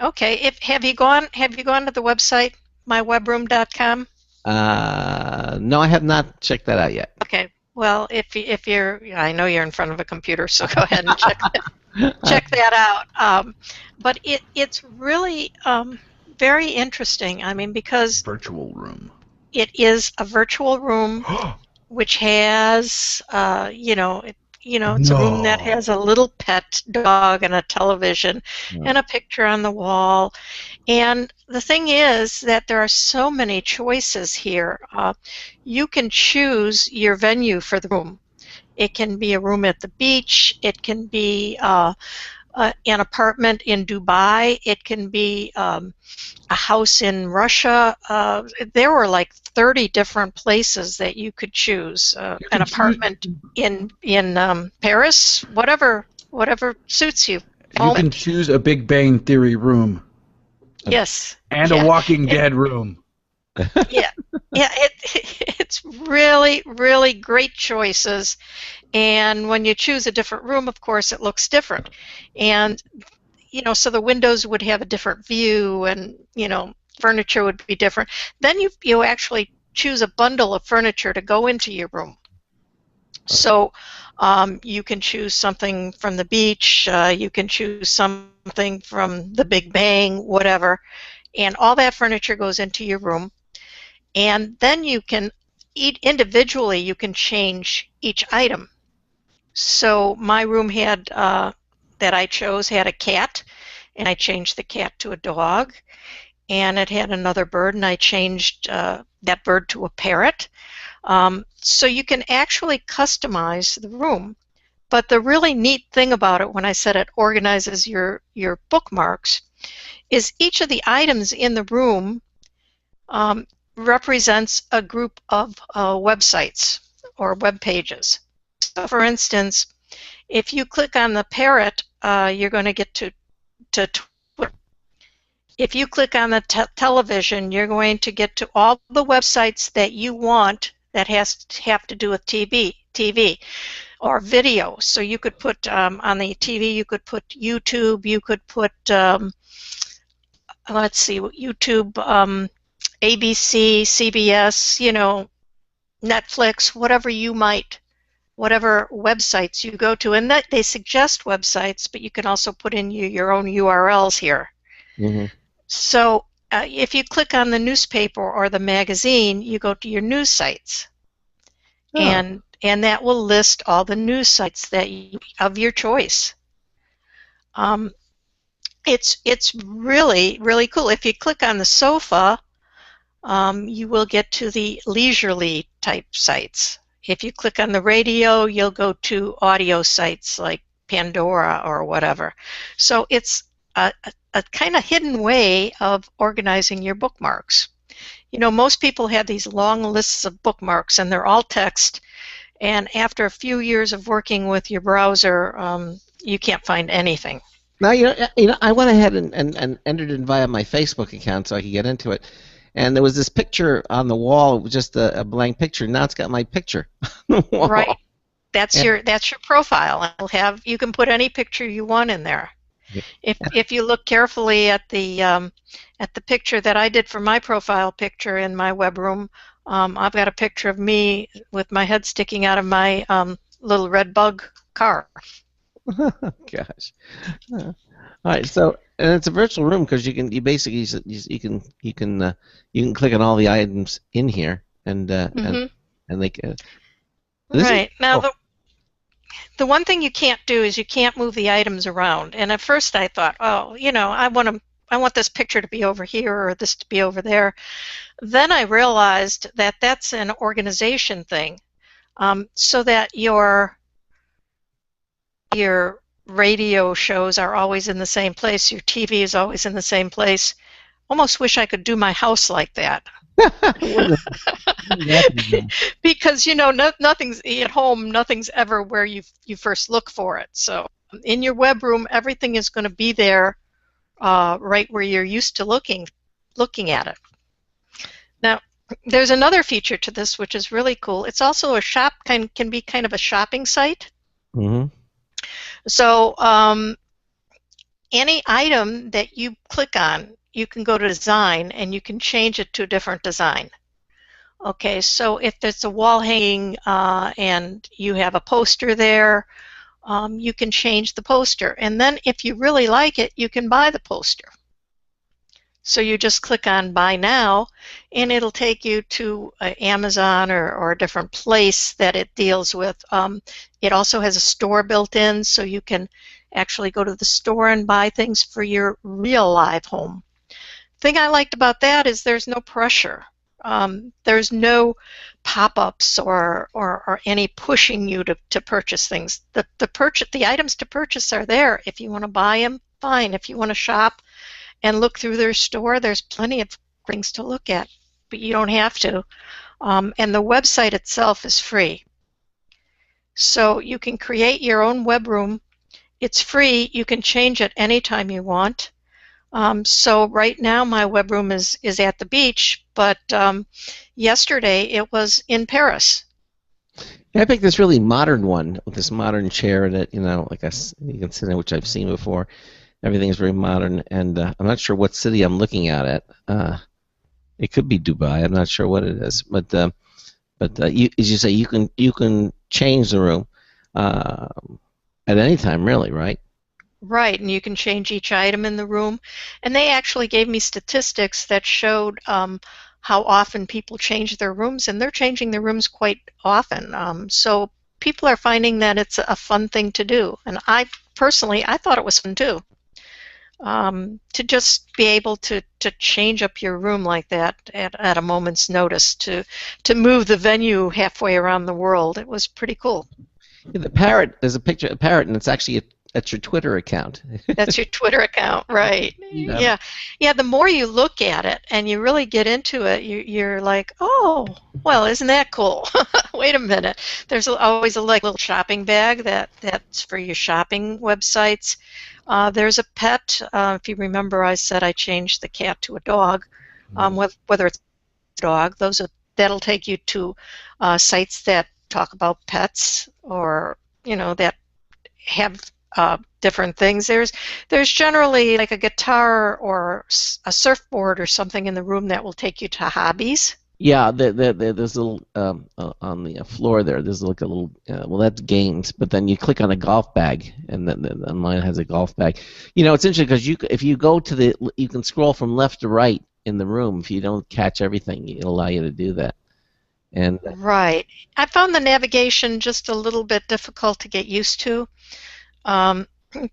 Okay. Have you gone to the website mywebroom.com? No, I have not checked that out yet. Okay. Well, if you're, I know you're in front of a computer, so go ahead and check that out. But it's really very interesting. Because virtual room. It is a virtual room, which has, it's a room that has a little pet dog and a television and a picture on the wall. And the thing is that there are so many choices here. You can choose your venue for the room. It can be a room at the beach. It can be an apartment in Dubai. It can be a house in Russia. There were like 30 different places that you could choose. An apartment in Paris, whatever suits you. You can choose a Big Bang Theory room. Yes. And a Walking Dead room. Yeah. It's really, really great choices. And when you choose a different room, of course, it looks different. And so the windows would have a different view, and furniture would be different. Then you actually choose a bundle of furniture to go into your room. So you can choose something from the beach, you can choose something from the Big Bang, whatever, and all that furniture goes into your room. And then you can individually you can change each item. So my room that I chose had a cat, and I changed the cat to a dog, and it had another bird, and I changed that bird to a parrot. So you can actually customize the room. But the really neat thing about it, when I said it organizes your bookmarks, is each of the items in the room represents a group of websites or web pages. So, for instance, if you click on the parrot, you're going to get to Twitter. If you click on the television, you're going to get to all the websites that you want that have to do with TV or video. So you could put on the TV, you could put YouTube, you could put let's see, YouTube, ABC, CBS, Netflix, whatever websites you go to, and that they suggest websites, but you can also put in your own URLs here. Mm-hmm. So if you click on the newspaper or the magazine, you go to your news sites, and that will list all the news sites of your choice. It's really, really cool. If you click on the sofa, you will get to the leisurely type sites. If you click on the radio, you'll go to audio sites like Pandora or whatever. So it's a kind of hidden way of organizing your bookmarks. Most people have these long lists of bookmarks, and they're all text, and after a few years of working with your browser, you can't find anything. Now, I went ahead and entered in via my Facebook account so I could get into it. And there was this picture on the wall, just a blank picture. Now it's got my picture on the wall. Right. That's your profile. You can put any picture you want in there. Yeah. If you look carefully at the picture that I did for my profile picture in my web room, I've got a picture of me with my head sticking out of my little red bug car. Gosh. All right. So, and it's a virtual room because you can click on all the items in here and they can. Right. Now the one thing you can't do is you can't move the items around. And at first I thought, I want this picture to be over here or this to be over there. Then I realized that that's an organization thing, so that your radio shows are always in the same place, your TV is always in the same place. Almost wish I could do my house like that. Because nothing's at home, nothing's ever where you first look for it. So in your web room, everything is going to be there, right where you're used to looking at it. Now, there's another feature to this which is really cool. It's also can be kind of a shopping site. Mm-hmm. So any item that you click on, you can go to design and you can change it to a different design. Okay, so if it's a wall hanging and you have a poster there, you can change the poster. And then if you really like it, you can buy the poster. So you just click on Buy Now, and it'll take you to Amazon or a different place that it deals with. It also has a store built in, so you can actually go to the store and buy things for your real live home. The thing I liked about that is there's no pressure. There's no pop-ups or any pushing you to purchase things. The items to purchase are there. If you want to buy them, fine. If you want to shop and look through their store, there's plenty of things to look at, but you don't have to. And the website itself is free. So you can create your own web room. It's free. You can change it anytime you want. So right now my web room is at the beach, but yesterday it was in Paris. I picked this really modern one with this modern chair that you can sit in, which I've seen before. Everything is very modern, and I'm not sure what city I'm looking at. It could be Dubai. I'm not sure what it is, but as you say, you can change the room at any time, really, right? Right, and you can change each item in the room. And they actually gave me statistics that showed how often people change their rooms, and they're changing their rooms quite often. So people are finding that it's a fun thing to do. And I thought it was fun too. To just be able to change up your room like that at a moment's notice, to move the venue halfway around the world. It was pretty cool. Yeah, the parrot, there's a picture of a parrot, and it's actually That's your Twitter account. That's your Twitter account, right? Yeah. Yeah. The more you look at it and you really get into it, you're like, oh, well, isn't that cool? Wait a minute. There's always a little shopping bag that's for your shopping websites. There's a pet. If you remember, I said I changed the cat to a dog. Whether it's a dog, that'll take you to sites that talk about pets, or that have different things. There's generally like a guitar or a surfboard or something in the room that will take you to hobbies. Yeah, there's a little on the floor there. There's like a little well, that's games, but then you click on a golf bag, and then mine has a golf bag. It's interesting because if you go to you can scroll from left to right in the room. If you don't catch everything, it'll allow you to do that. And right, I found the navigation just a little bit difficult to get used to.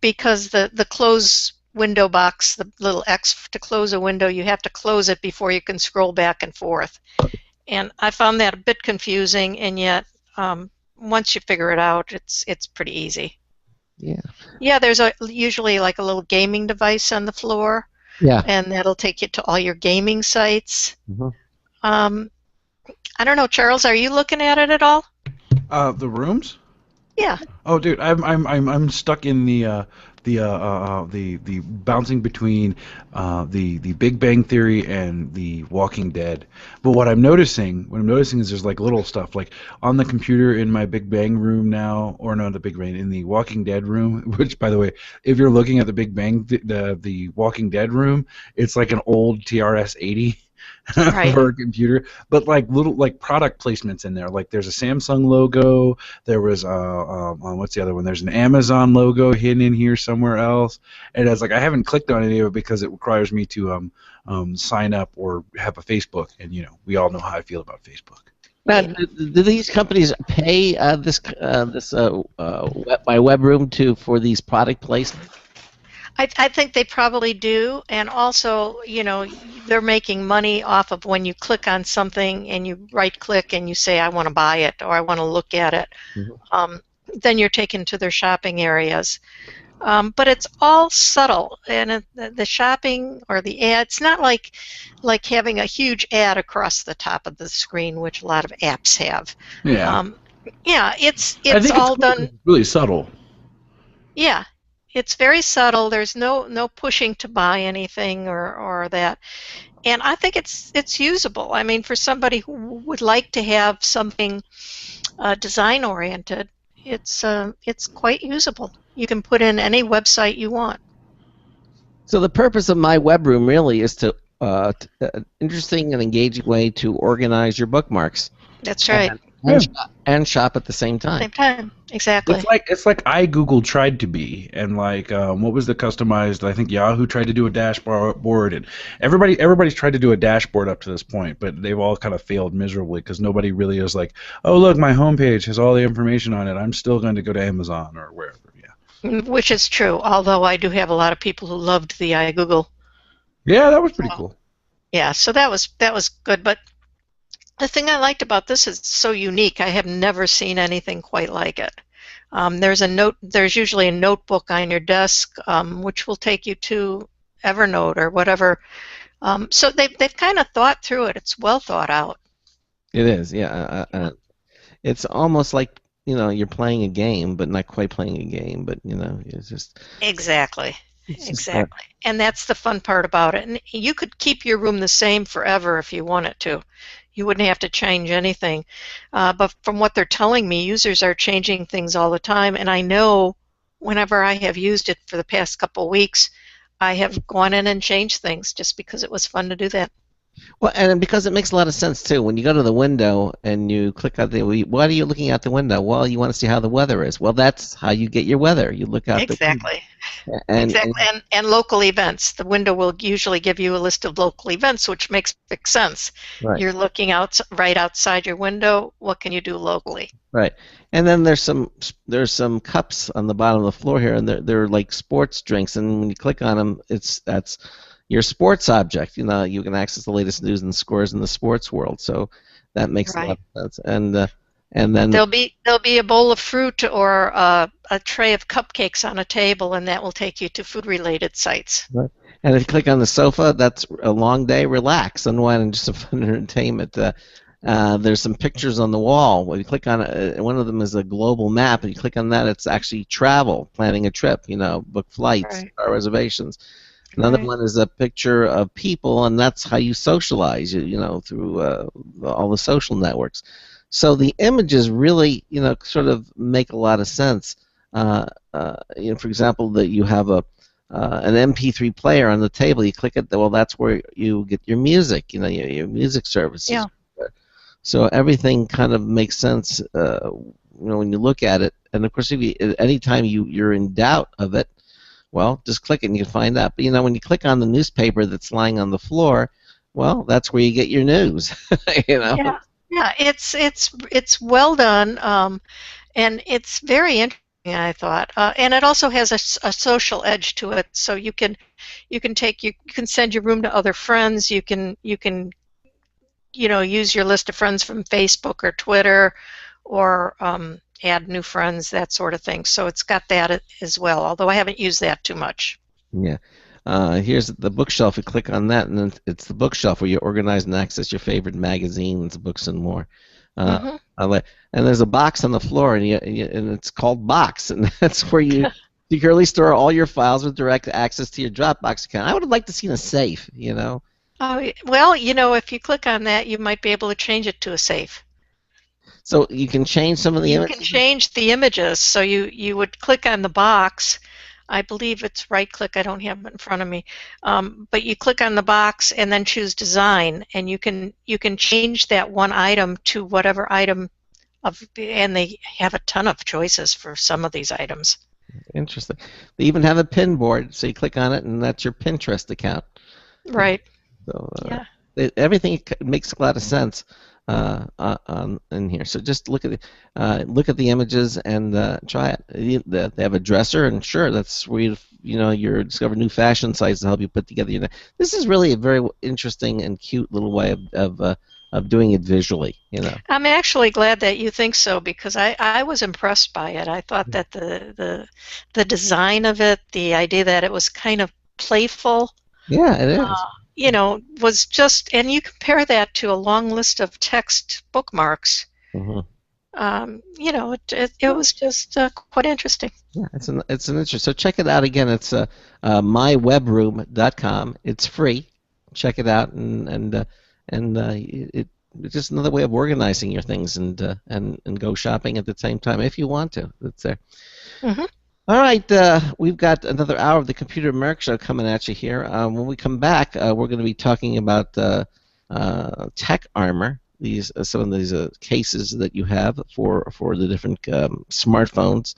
Because the close window box, the little X to close a window, you have to close it before you can scroll back and forth. And I found that a bit confusing, and yet once you figure it out, it's pretty easy. Yeah. Yeah, there's usually like a little gaming device on the floor. Yeah. And that'll take you to all your gaming sites. Mm-hmm. I don't know, Charles, are you looking at it at all? The rooms? Yeah. Oh, dude, I'm stuck in the bouncing between the Big Bang Theory and the Walking Dead. But what I'm noticing is there's like little stuff like on the computer in my Big Bang room now, or no, the Big Bang in the Walking Dead room. Which, by the way, if you're looking at the Big Bang, the Walking Dead room, it's like an old TRS-80. Right. For a computer, but like little like product placements in there. Like there's a Samsung logo. There was what's the other one? There's an Amazon logo hidden in here somewhere else. And it's like I haven't clicked on any of it because it requires me to sign up or have a Facebook. And we all know how I feel about Facebook. Now, do these companies pay this my web room for these product placements? I think they probably do, and also, they're making money off of when you click on something and you right-click and you say, I want to buy it or I want to look at it. Mm-hmm. Then you're taken to their shopping areas. But it's all subtle, and the shopping or the ad, it's not like having a huge ad across the top of the screen, which a lot of apps have. Yeah. It's I think all it's done. Really subtle. Yeah. It's very subtle. There's no pushing to buy anything or that, and I think it's usable. I mean, for somebody who would like to have something design oriented, it's quite usable. You can put in any website you want. So the purpose of my web room really is to interesting and engaging way to organize your bookmarks. That's right. And shop at the same time. Same time, exactly. It's like iGoogle tried to be, and like what was the customized? I think Yahoo tried to do a dashboard, and everybody's tried to do a dashboard up to this point, but they've all kind of failed miserably because nobody really is like, oh look, my homepage has all the information on it. I'm still going to go to Amazon or wherever. Yeah. Which is true. Although I do have a lot of people who loved the iGoogle. Yeah, that was pretty cool. Yeah, so that was good, but. The thing I liked about this is it's so unique. I have never seen anything quite like it. There's usually a notebook on your desk, which will take you to Evernote or whatever. So they've kind of thought through it. It's well thought out. It is, yeah. It's almost like you're playing a game, but not quite playing a game. But it's just exactly. And that's the fun part about it. And you could keep your room the same forever if you wanted to. You wouldn't have to change anything. But from what they're telling me, users are changing things all the time. And I know whenever I have used it for the past couple of weeks, I have gone in and changed things just because it was fun to do that. Well, and because it makes a lot of sense, too. When you go to the window and you click out what are you looking out the window? Well, you want to see how the weather is. Well, that's how you get your weather. You look out exactly. the window. Exactly. And local events. The window will usually give you a list of local events, which makes perfect sense. Right. You're looking right outside your window. What can you do locally? Right. And then there's some cups on the bottom of the floor here, and they're like sports drinks. And when you click on them, that's your sports object. You can access the latest news and scores in the sports world. So that makes a lot of sense. And And then there'll be a bowl of fruit or a tray of cupcakes on a table, and that will take you to food-related sites. Right. And if you click on the sofa, that's a long day. Relax, unwind, and just some fun entertainment. There's some pictures on the wall. When you click on it, one of them is a global map, and you click on that, it's actually travel, planning a trip. Book flights, Right. Reservations. Another Right. one is a picture of people, and that's how you socialize. Through all the social networks. So the images really, sort of make a lot of sense. For example, that you have an MP3 player on the table. You click it. Well, that's where you get your music. Your music services. Yeah. So everything kind of makes sense. When you look at it, and of course, anytime you're in doubt of it, well, just click it and you can find out. But when you click on the newspaper that's lying on the floor, well, that's where you get your news. Yeah. Yeah. It's well done, and it's very interesting. I thought, and it also has a social edge to it. So you can send your room to other friends. You can use your list of friends from Facebook or Twitter, or add new friends, that sort of thing. So it's got that as well, although I haven't used that too much. Yeah. Here's the bookshelf. You click on that, and then it's the bookshelf where you organize and access your favorite magazines, books, and more. And there's a box on the floor, and it's called Box, and that's where you securely store all your files with direct access to your Dropbox account. I would have liked to seen a safe, Oh, well, if you click on that, you might be able to change it to a safe. So you can change some of the images? You can change the images. So you would click on the box. I believe it's right-click. I don't have it in front of me. But you click on the box and then choose Design, and you can change that one item to whatever item and they have a ton of choices for some of these items. Interesting. They even have a pin board, so you click on it, and that's your Pinterest account. Right. So yeah. Everything makes a lot of sense in here. So just look at the images and try it. They have a dresser, and sure, that's where you discover new fashion sites to help you put together. This is really a very interesting and cute little way of doing it visually. I'm actually glad that you think so, because I was impressed by it. I thought that the design of it, the idea that it was kind of playful. Yeah, it is. Was just, and you compare that to a long list of text bookmarks. Mm-hmm. It was just quite interesting. Yeah, it's an interest. So check it out again. It's mywebroom.com. It's free. Check it out, and it's just another way of organizing your things and go shopping at the same time if you want to. It's there. Mm-hmm. All right, we've got another hour of the Computer America Show coming at you here. When we come back, we're going to be talking about tech armor. Some of these cases that you have for the different smartphones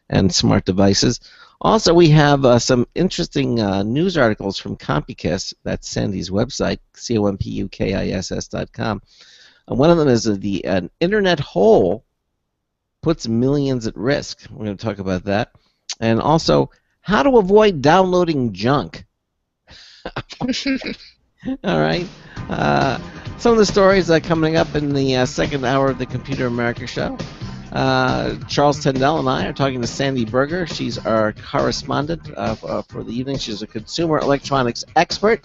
and smart devices. Also, we have some interesting news articles from Compukis. That's Sandy's website, COMPUKISS.com. One of them is an internet hole puts millions at risk. We're going to talk about that. And also, how to avoid downloading junk. All right. Some of the stories coming up in the second hour of the Computer America Show. Charles Tendell and I are talking to Sandy Berger. She's our correspondent for the evening. She's a consumer electronics expert.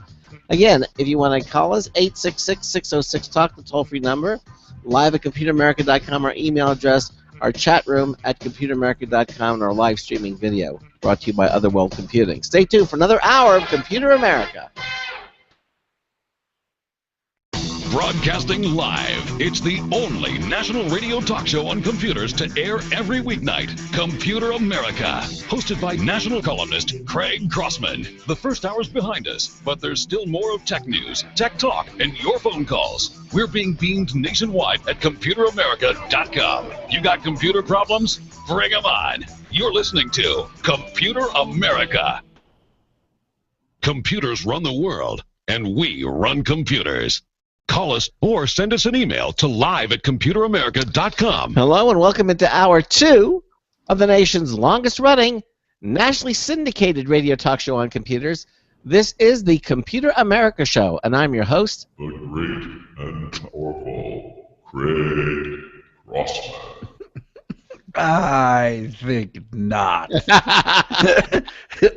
Again, if you want to call us, 866-606-TALK, the toll-free number. Live at computeramerica.com, our email address. Our chat room at computeramerica.com, and our live streaming video brought to you by Otherworld Computing. Stay tuned for another hour of Computer America. Broadcasting live, it's the only national radio talk show on computers to air every weeknight. Computer America, hosted by national columnist Craig Crossman. The first hour's behind us, but there's still more of tech news, tech talk, and your phone calls. We're being beamed nationwide at ComputerAmerica.com. You got computer problems? Bring them on. You're listening to Computer America. Computers run the world, and we run computers. Call us or send us an email to live@computeramerica.com. Hello and welcome into Hour 2 of the nation's longest-running, nationally syndicated radio talk show on computers. This is the Computer America Show, and I'm your host, the great and powerful Craig I think not.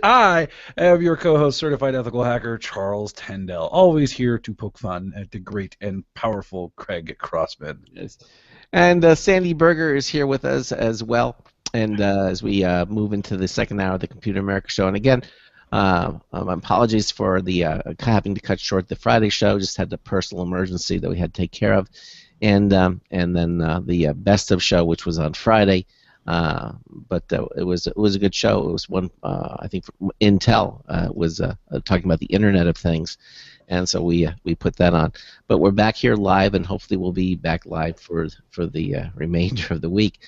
I am your co-host, certified ethical hacker Charles Tendell, always here to poke fun at the great and powerful Craig Crossman. Yes. And Sandy Berger is here with us as well. And as we move into the second hour of the Computer America Show, and again, apologies for the having to cut short the Friday show. Just had the personal emergency that we had to take care of, and then the best of show, which was on Friday. But it was a good show. It was one I think Intel was talking about the Internet of Things, and so we put that on. But we're back here live, and hopefully we'll be back live for the remainder of the week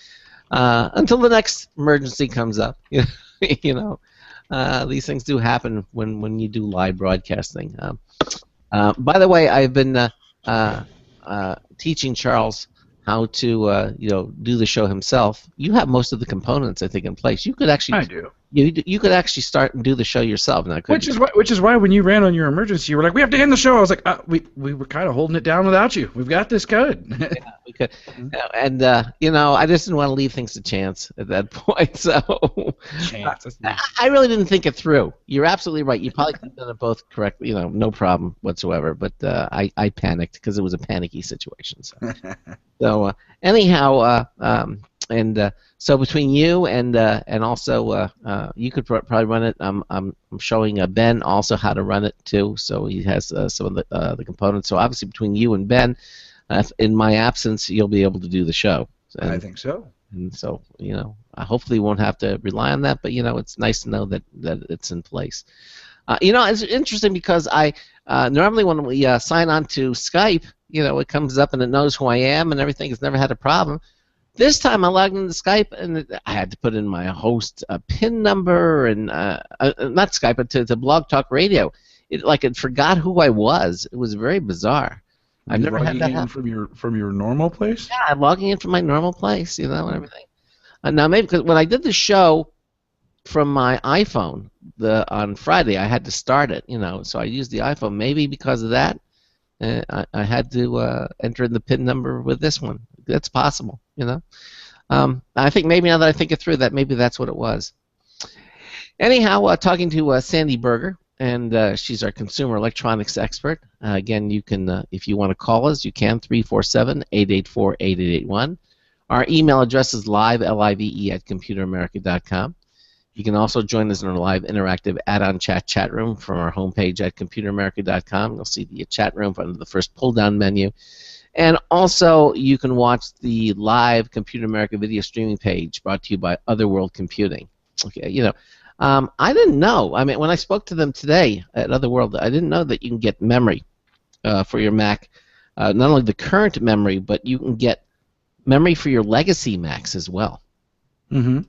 until the next emergency comes up. You know, these things do happen when you do live broadcasting. By the way, I've been teaching Charles how to do the show himself. You have most of the components, I think, in place. You could actually. I do. You could actually start and do the show yourself now. Which is why when you ran on your emergency, you were like, "We have to end the show." I was like, "We were kind of holding it down without you. We've got this good." Yeah, we could. And I just didn't want to leave things to chance at that point. So I really didn't think it through. You're absolutely right. You probably could have done it both correctly. No problem whatsoever. But I panicked because it was a panicky situation. So anyhow, so between you and also you could probably run it. I'm showing Ben also how to run it too. So he has some of the components. So obviously between you and Ben, in my absence, you'll be able to do the show. I think so. And so I hopefully won't have to rely on that. But it's nice to know that it's in place. It's interesting because I normally when we sign on to Skype, it comes up and it knows who I am and everything. It's never had a problem. This time I logged into Skype and I had to put in my host PIN number and not Skype, but to Blog Talk Radio. It forgot who I was. It was very bizarre. I've never had that happen. From your normal place? Yeah, I'm logging in from my normal place, and everything. Now maybe because when I did the show from my iPhone on Friday, I had to start it, so I used the iPhone. Maybe because of that, I had to enter in the PIN number with this one. That's possible, I think maybe now that I think it through, that maybe that's what it was. Anyhow, talking to Sandy Berger, and she's our consumer electronics expert. Again, you can, if you want to call us, you can, 347-884-8881. Our email address is live, L-I-V-E, @computeramerica.com. You can also join us in our live interactive add-on chat room from our homepage at computeramerica.com. You'll see the chat room under the first pull-down menu. And also, you can watch the live Computer America video streaming page brought to you by Otherworld Computing. Okay, I didn't know. I mean, when I spoke to them today at Otherworld, I didn't know that you can get memory for your Mac. Not only the current memory, but you can get memory for your legacy Macs as well. Mm-hmm.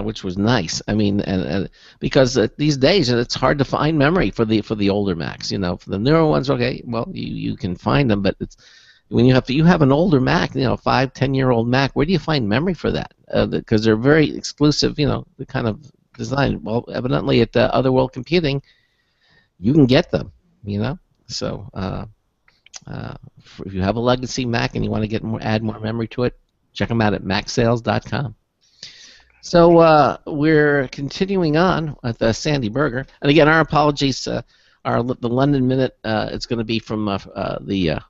Which was nice. I mean, and because these days it's hard to find memory for the older Macs. For the newer ones, okay, well you can find them, but it's when you have an older Mac, 5-10-year-old Mac, where do you find memory for that? Because they're very exclusive, the kind of design. Well, evidently at Otherworld Computing, you can get them, So if you have a legacy Mac and you want to add more memory to it, check them out at macsales.com. So we're continuing on with Sandy Berger, and again, our apologies. The London Minute, it's going to be from the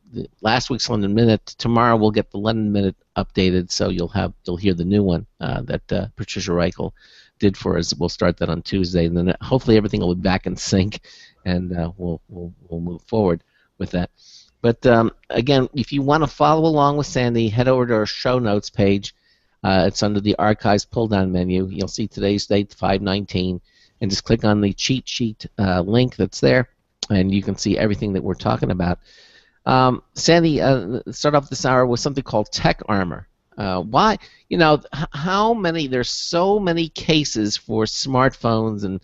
last week's London Minute. Tomorrow we'll get the London Minute updated, so you'll hear the new one that Patricia Reichel did for us. We'll start that on Tuesday, and then hopefully everything will be back in sync, and we'll move forward with that. But again, if you want to follow along with Sandy, head over to our show notes page. It's under the Archives pull-down menu. You'll see today's date, 5/19. And just click on the cheat sheet link that's there, and you can see everything that we're talking about. Sandy, start off this hour with something called Tech Armor. Why? How many? There's so many cases for smartphones and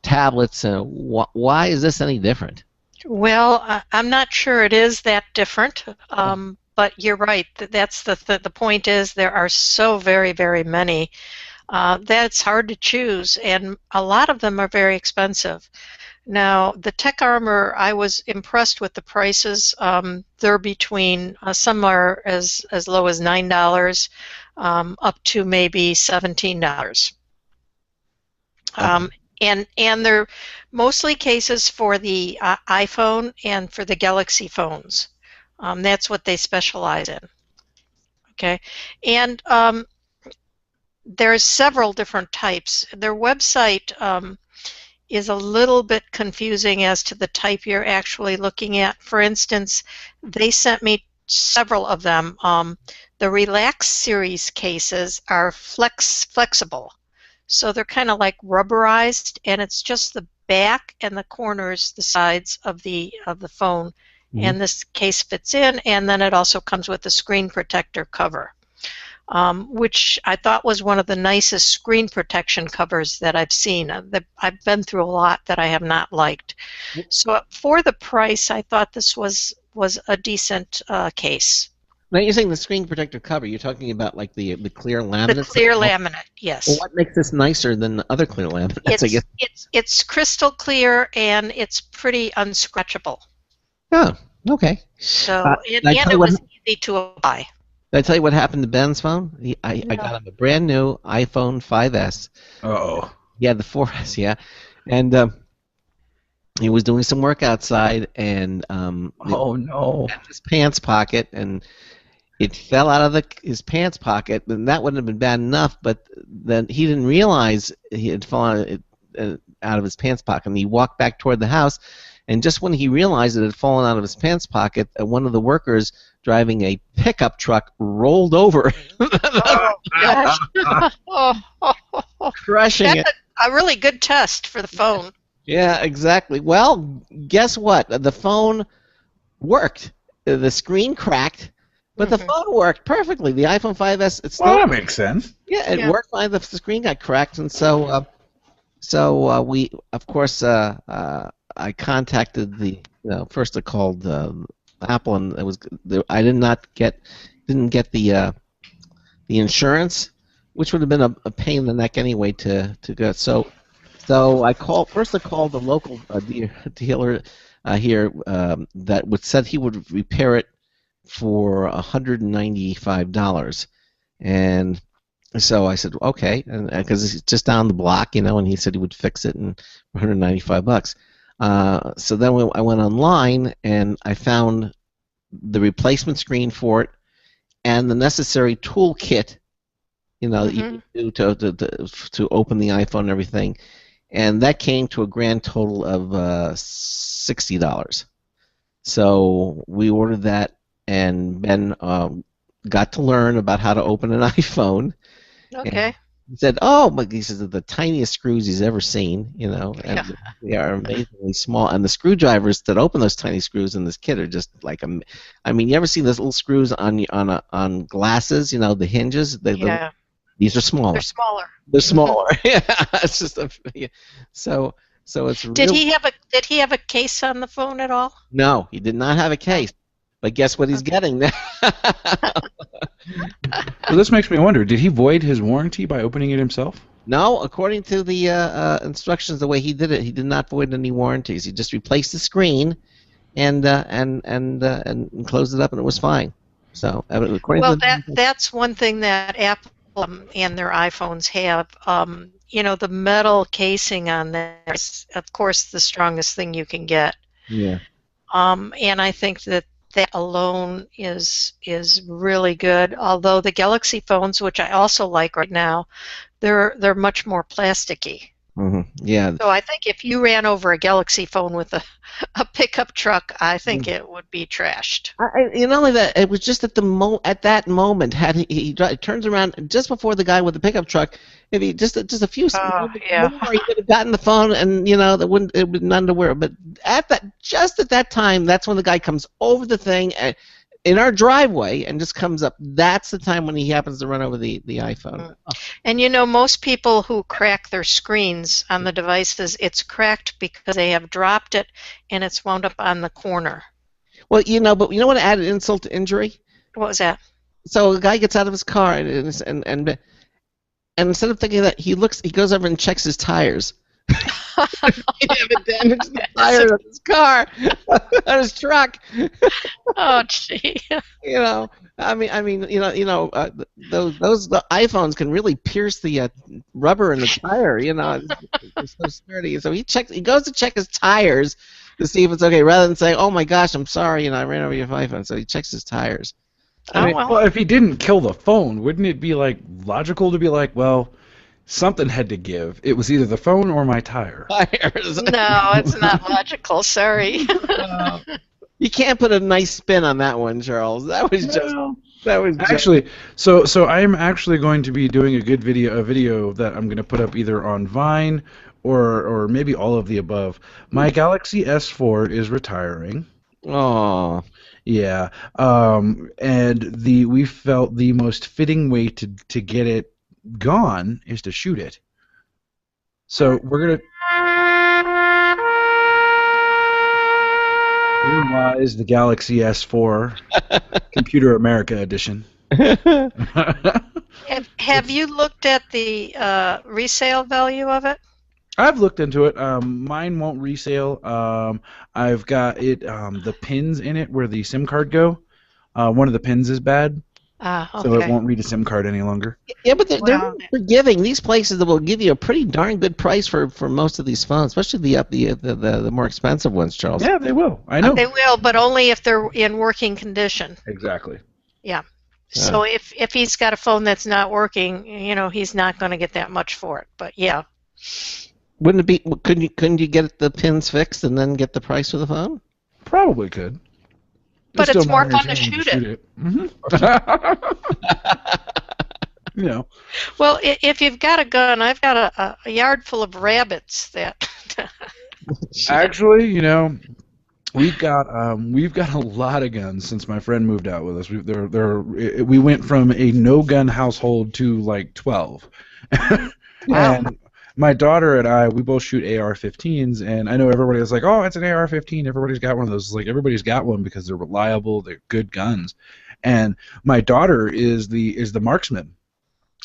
tablets. Why is this any different? Well, I'm not sure it is that different. But you're right. That's the point. Is there are so very, very many. That it's hard to choose, and a lot of them are very expensive. Now, the Tech Armor, I was impressed with the prices. They're between, some are as low as $9 up to maybe $17. And they're mostly cases for the iPhone and for the Galaxy phones. That's what they specialize in. Okay, and there's several different types. Their website is a little bit confusing as to the type you're actually looking at. For instance, they sent me several of them. The Relax series cases are flexible. So they're kind of like rubberized, and it's just the back and the corners, the sides of the phone. Mm-hmm. And this case fits in, and then it also comes with a screen protector cover, which I thought was one of the nicest screen protection covers that I've seen. I've been through a lot that I have not liked. So for the price, I thought this was a decent case. Now you're saying the screen protector cover. You're talking about like the clear laminate. The clear laminate, yes. Well, what makes this nicer than the other clear laminates? I guess it's crystal clear and it's pretty unscratchable. Oh, okay. So and it was easy to apply. Did I tell you what happened to Ben's phone? I got him a brand new iPhone 5S. Uh-oh. Yeah, the 4S, yeah. And he was doing some work outside, and oh no, his pants pocket, and it fell out of his pants pocket, and that wouldn't have been bad enough, but then he didn't realize he had fallen out of his pants pocket, and he walked back toward the house, and just when he realized it had fallen out of his pants pocket, one of the workers driving a pickup truck rolled over. Oh, gosh. Crushing it. A really good test for the phone. Yeah, exactly. Well, guess what? The phone worked. The screen cracked, but the phone worked perfectly. The iPhone 5S. It's well, that makes sense. Yeah, it worked fine. The screen got cracked, and so we, of course, I contacted first I called Apple, and it was I didn't get the insurance, which would have been a pain in the neck anyway to go. So I called the local dealer here that said he would repair it for $195, and so I said okay, and because it's just down the block, and he said he would fix it in $195. So then I went online and I found the replacement screen for it and the necessary toolkit, that you do to open the iPhone and everything, and that came to a grand total of $60. So we ordered that, and Ben got to learn about how to open an iPhone. Okay. He said, "Oh, but he says the tiniest screws he's ever seen, and they are amazingly small. And the screwdrivers that open those tiny screws in this kit are just like, you ever see those little screws on glasses? The hinges. These are smaller. They're smaller. They're smaller. Yeah, it's just so it's. Did he have a case on the phone at all? No, he did not have a case. But guess what he's getting now? Well, this makes me wonder, did he void his warranty by opening it himself? No, according to the instructions, the way he did it, he did not void any warranties. He just replaced the screen and closed it up, and it was fine. So, according to that's one thing that Apple and their iPhones have. The metal casing on there is, of course, the strongest thing you can get. Yeah. And I think that alone is really good. Although the Galaxy phones, which I also like right now, they're much more plasticky. Mm-hmm. Yeah. So I think if you ran over a Galaxy phone with a pickup truck, I think it would be trashed. Not only that, it was just at that moment, had he turns around just before the guy with the pickup truck. If he just a few more, he could have gotten the phone, and it would none to wear. But at that time, that's when the guy comes over the thing in our driveway and just comes up. That's the time when he happens to run over the iPhone. And most people who crack their screens on the devices, it's cracked because they have dropped it and it's wound up on the corner. Well, but you know what added insult to injury? What was that? So a guy gets out of his car and instead of thinking that, he goes over and checks his tires. haven't damaged the tire of his car, on his truck. Oh, gee. You know, the iPhones can really pierce the rubber in the tire. It's so sturdy. So he goes to check his tires to see if it's okay, rather than saying, "Oh my gosh, I'm sorry, I ran over your iPhone." So he checks his tires. Well, if he didn't kill the phone, wouldn't it be logical to be like, well, something had to give. It was either the phone or my tire. Tires. No, it's not logical. Sorry. You can't put a nice spin on that one, Charles. That was just. Actually, so I'm actually going to be doing a video that I'm going to put up either on Vine or maybe all of the above. My Galaxy S4 is retiring. Oh. Yeah. And we felt the most fitting way to get it gone is to shoot it. So we're gonna. Here lies the Galaxy S4 Computer America edition. Have you looked at the resale value of it? I've looked into it. Mine won't resale. I've got it. The pins in it where the SIM card go. One of the pins is bad. Okay. So it won't read a SIM card any longer. Yeah, but they're forgiving. These places that will give you a pretty darn good price for most of these phones, especially the more expensive ones, Charles. Yeah, they will. I know. They will, but only if they're in working condition. Exactly. Yeah. So if he's got a phone that's not working, he's not going to get that much for it. But yeah. Wouldn't it be? Couldn't you get the pins fixed and then get the price for the phone? Probably could. But it's more fun to shoot it. Mm-hmm. Well, if you've got a gun, I've got a yard full of rabbits that. Actually, we've got a lot of guns since my friend moved out with us. We went from a no gun household to like 12. Wow. And my daughter and I, we both shoot AR-15s, and I know everybody is like, "Oh, it's an AR-15. Everybody's got one of those." It's like everybody's got one because they're reliable, they're good guns. And my daughter is the marksman.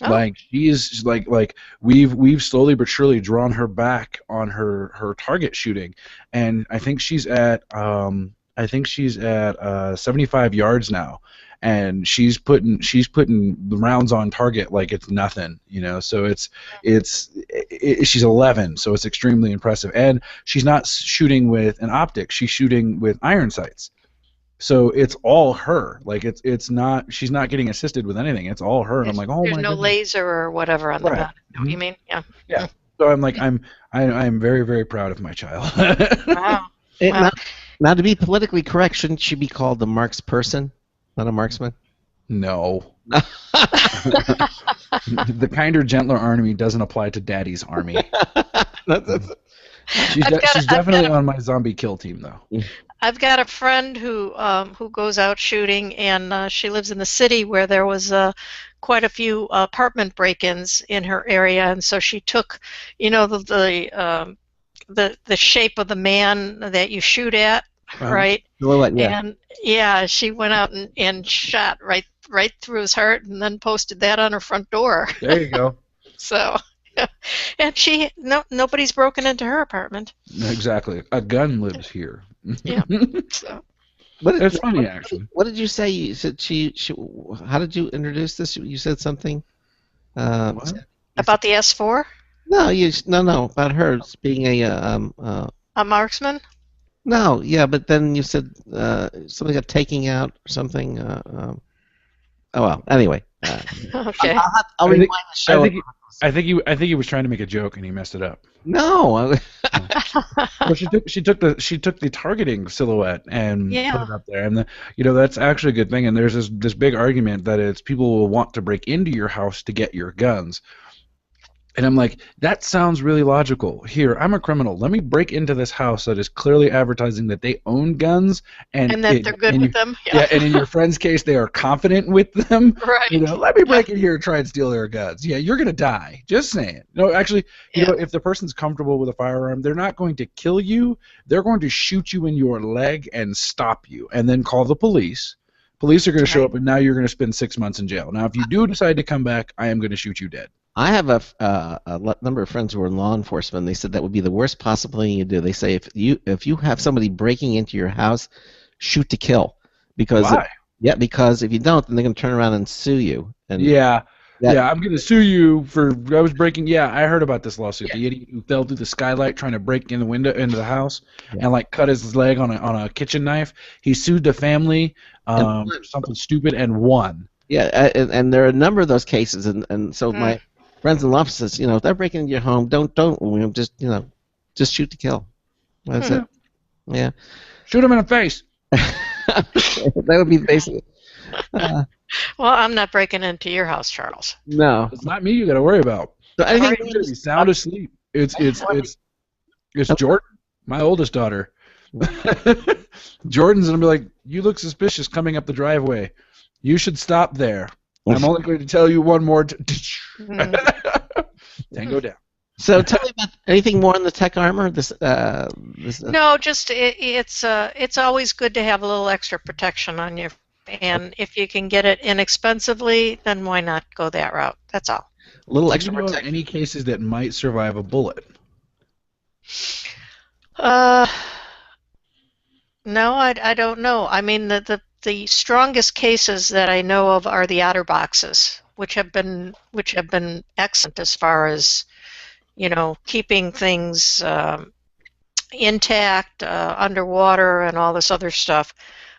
Oh. Like she's like we've slowly but surely drawn her back on her target shooting, and I think she's at 75 yards now. And she's putting the rounds on target like it's nothing, So she's 11, so it's extremely impressive. And she's not shooting with an optic; she's shooting with iron sights. So it's all her. Like she's not getting assisted with anything. It's all her. And I'm like, oh my There's no goodness. laser or whatever on the gun. Mm-hmm. You mean? Yeah. Yeah. So I'm like, I'm very, very proud of my child. Wow. Now, to be politically correct, shouldn't she be called the marks person? Not a marksman? No. The kinder, gentler army doesn't apply to Daddy's army. She's definitely on my zombie kill team, though. I've got a friend who goes out shooting, and she lives in the city where there was quite a few apartment break-ins in her area, and so she took, the shape of the man that you shoot at, right? Yeah. And yeah, she went out and shot right through his heart, and then posted that on her front door. There you go. So, and nobody's broken into her apartment. Exactly. A gun lives here. Yeah. So. It's funny, actually. What did you say? You said she. How did you introduce this? You said something. About the S4? No. About her being a marksman. No, yeah, but then you said something about taking out something. Oh well. Anyway. Okay. I'll rewind the show. I think he was trying to make a joke and he messed it up. No. Well, she took the targeting silhouette and put it up there, and that's actually a good thing. And there's this big argument that it's people will want to break into your house to get your guns. And I'm like, that sounds really logical. Here, I'm a criminal. Let me break into this house that is clearly advertising that they own guns and that they're good with them. Yeah, and in your friend's case, they are confident with them. Right. Let me break in here and try and steal their guns. Yeah, you're gonna die. Just saying. No, actually, if the person's comfortable with a firearm, they're not going to kill you. They're going to shoot you in your leg and stop you, and then call the police. Police are going to show up, and now you're going to spend 6 months in jail. Now, if you do decide to come back, I am going to shoot you dead. I have a number of friends who are in law enforcement. They said that would be the worst possible thing you do. They say if you have somebody breaking into your house, shoot to kill, because Why? yeah, because if you don't, then they're going to turn around and sue you. And Yeah. that, Yeah, I'm going to sue you for I was breaking. Yeah, I heard about this lawsuit. The idiot who fell through the skylight trying to break in the window into the house and like cut his leg on a kitchen knife. He sued the family for something stupid and won. Yeah, and there are a number of those cases, and so my friends in law says, if they're breaking into your home, don't just shoot to kill. That's it. Yeah. Shoot him in the face. That would be basically. Well, I'm not breaking into your house, Charles. No, It's not me you got to worry about. so I think You're going to be sound asleep. It's Jordan, my oldest daughter. Jordan's going to be like, you look suspicious coming up the driveway. You should stop there. I'm only going to tell you one more. Tango down. so. Tell me about anything more on the tech armor. No, just it's always good to have a little extra protection on you, and if you can get it inexpensively, then why not go that route? That's all. little Do extra you know of protection. any cases that might survive a bullet? No, I don't know. I mean, the strongest cases that I know of are the otter boxes, which have been excellent as far as keeping things intact underwater and all this other stuff.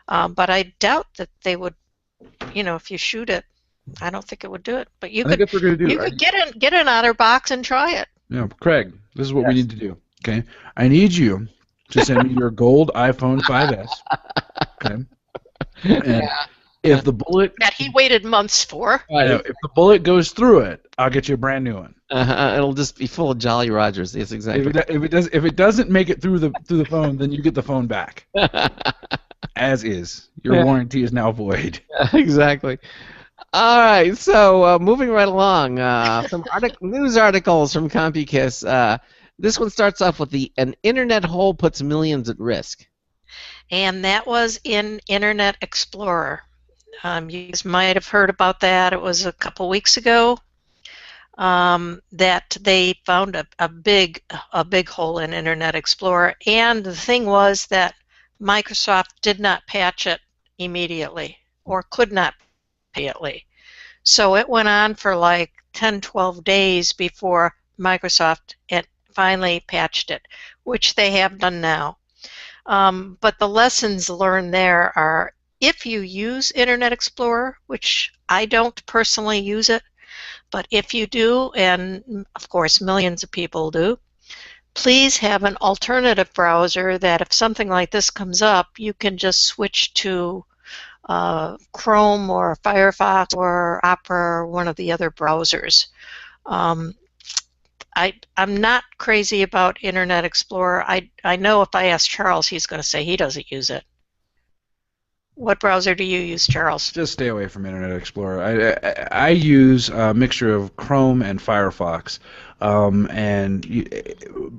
But I doubt that they would, if you shoot it, I don't think it would do it. But I think that's what we're going to do. you could get an otter box and try it. Yeah, Craig, this is what we need to do. Okay, I need you to send me your gold iPhone 5S. Okay, and if the bullet That he waited months for. if the bullet goes through it, I'll get you a brand new one. It'll just be full of Jolly Rogers. Yes, exactly. If it doesn't make it through the phone, then you get the phone back. As is. Your warranty is now void. Exactly. All right, so moving right along, some news articles from CompuKiss. This one starts off with an internet hole puts millions at risk. And that was in Internet Explorer. You guys might have heard about that. It was a couple weeks ago that they found a big hole in Internet Explorer. And the thing was that Microsoft did not patch it immediately, or could not immediately. So it went on for like 10, 12 days before Microsoft finally patched it, which they have done now. But the lessons learned there are, if you use Internet Explorer, which I don't personally use it, but if you do, and of course millions of people do, please have an alternative browser that if something like this comes up, you can just switch to Chrome or Firefox or Opera or one of the other browsers. I'm not crazy about Internet Explorer. I know if I ask Charles, he's going to say he doesn't use it. What browser do you use, Charles? Just stay away from Internet Explorer. I use a mixture of Chrome and Firefox.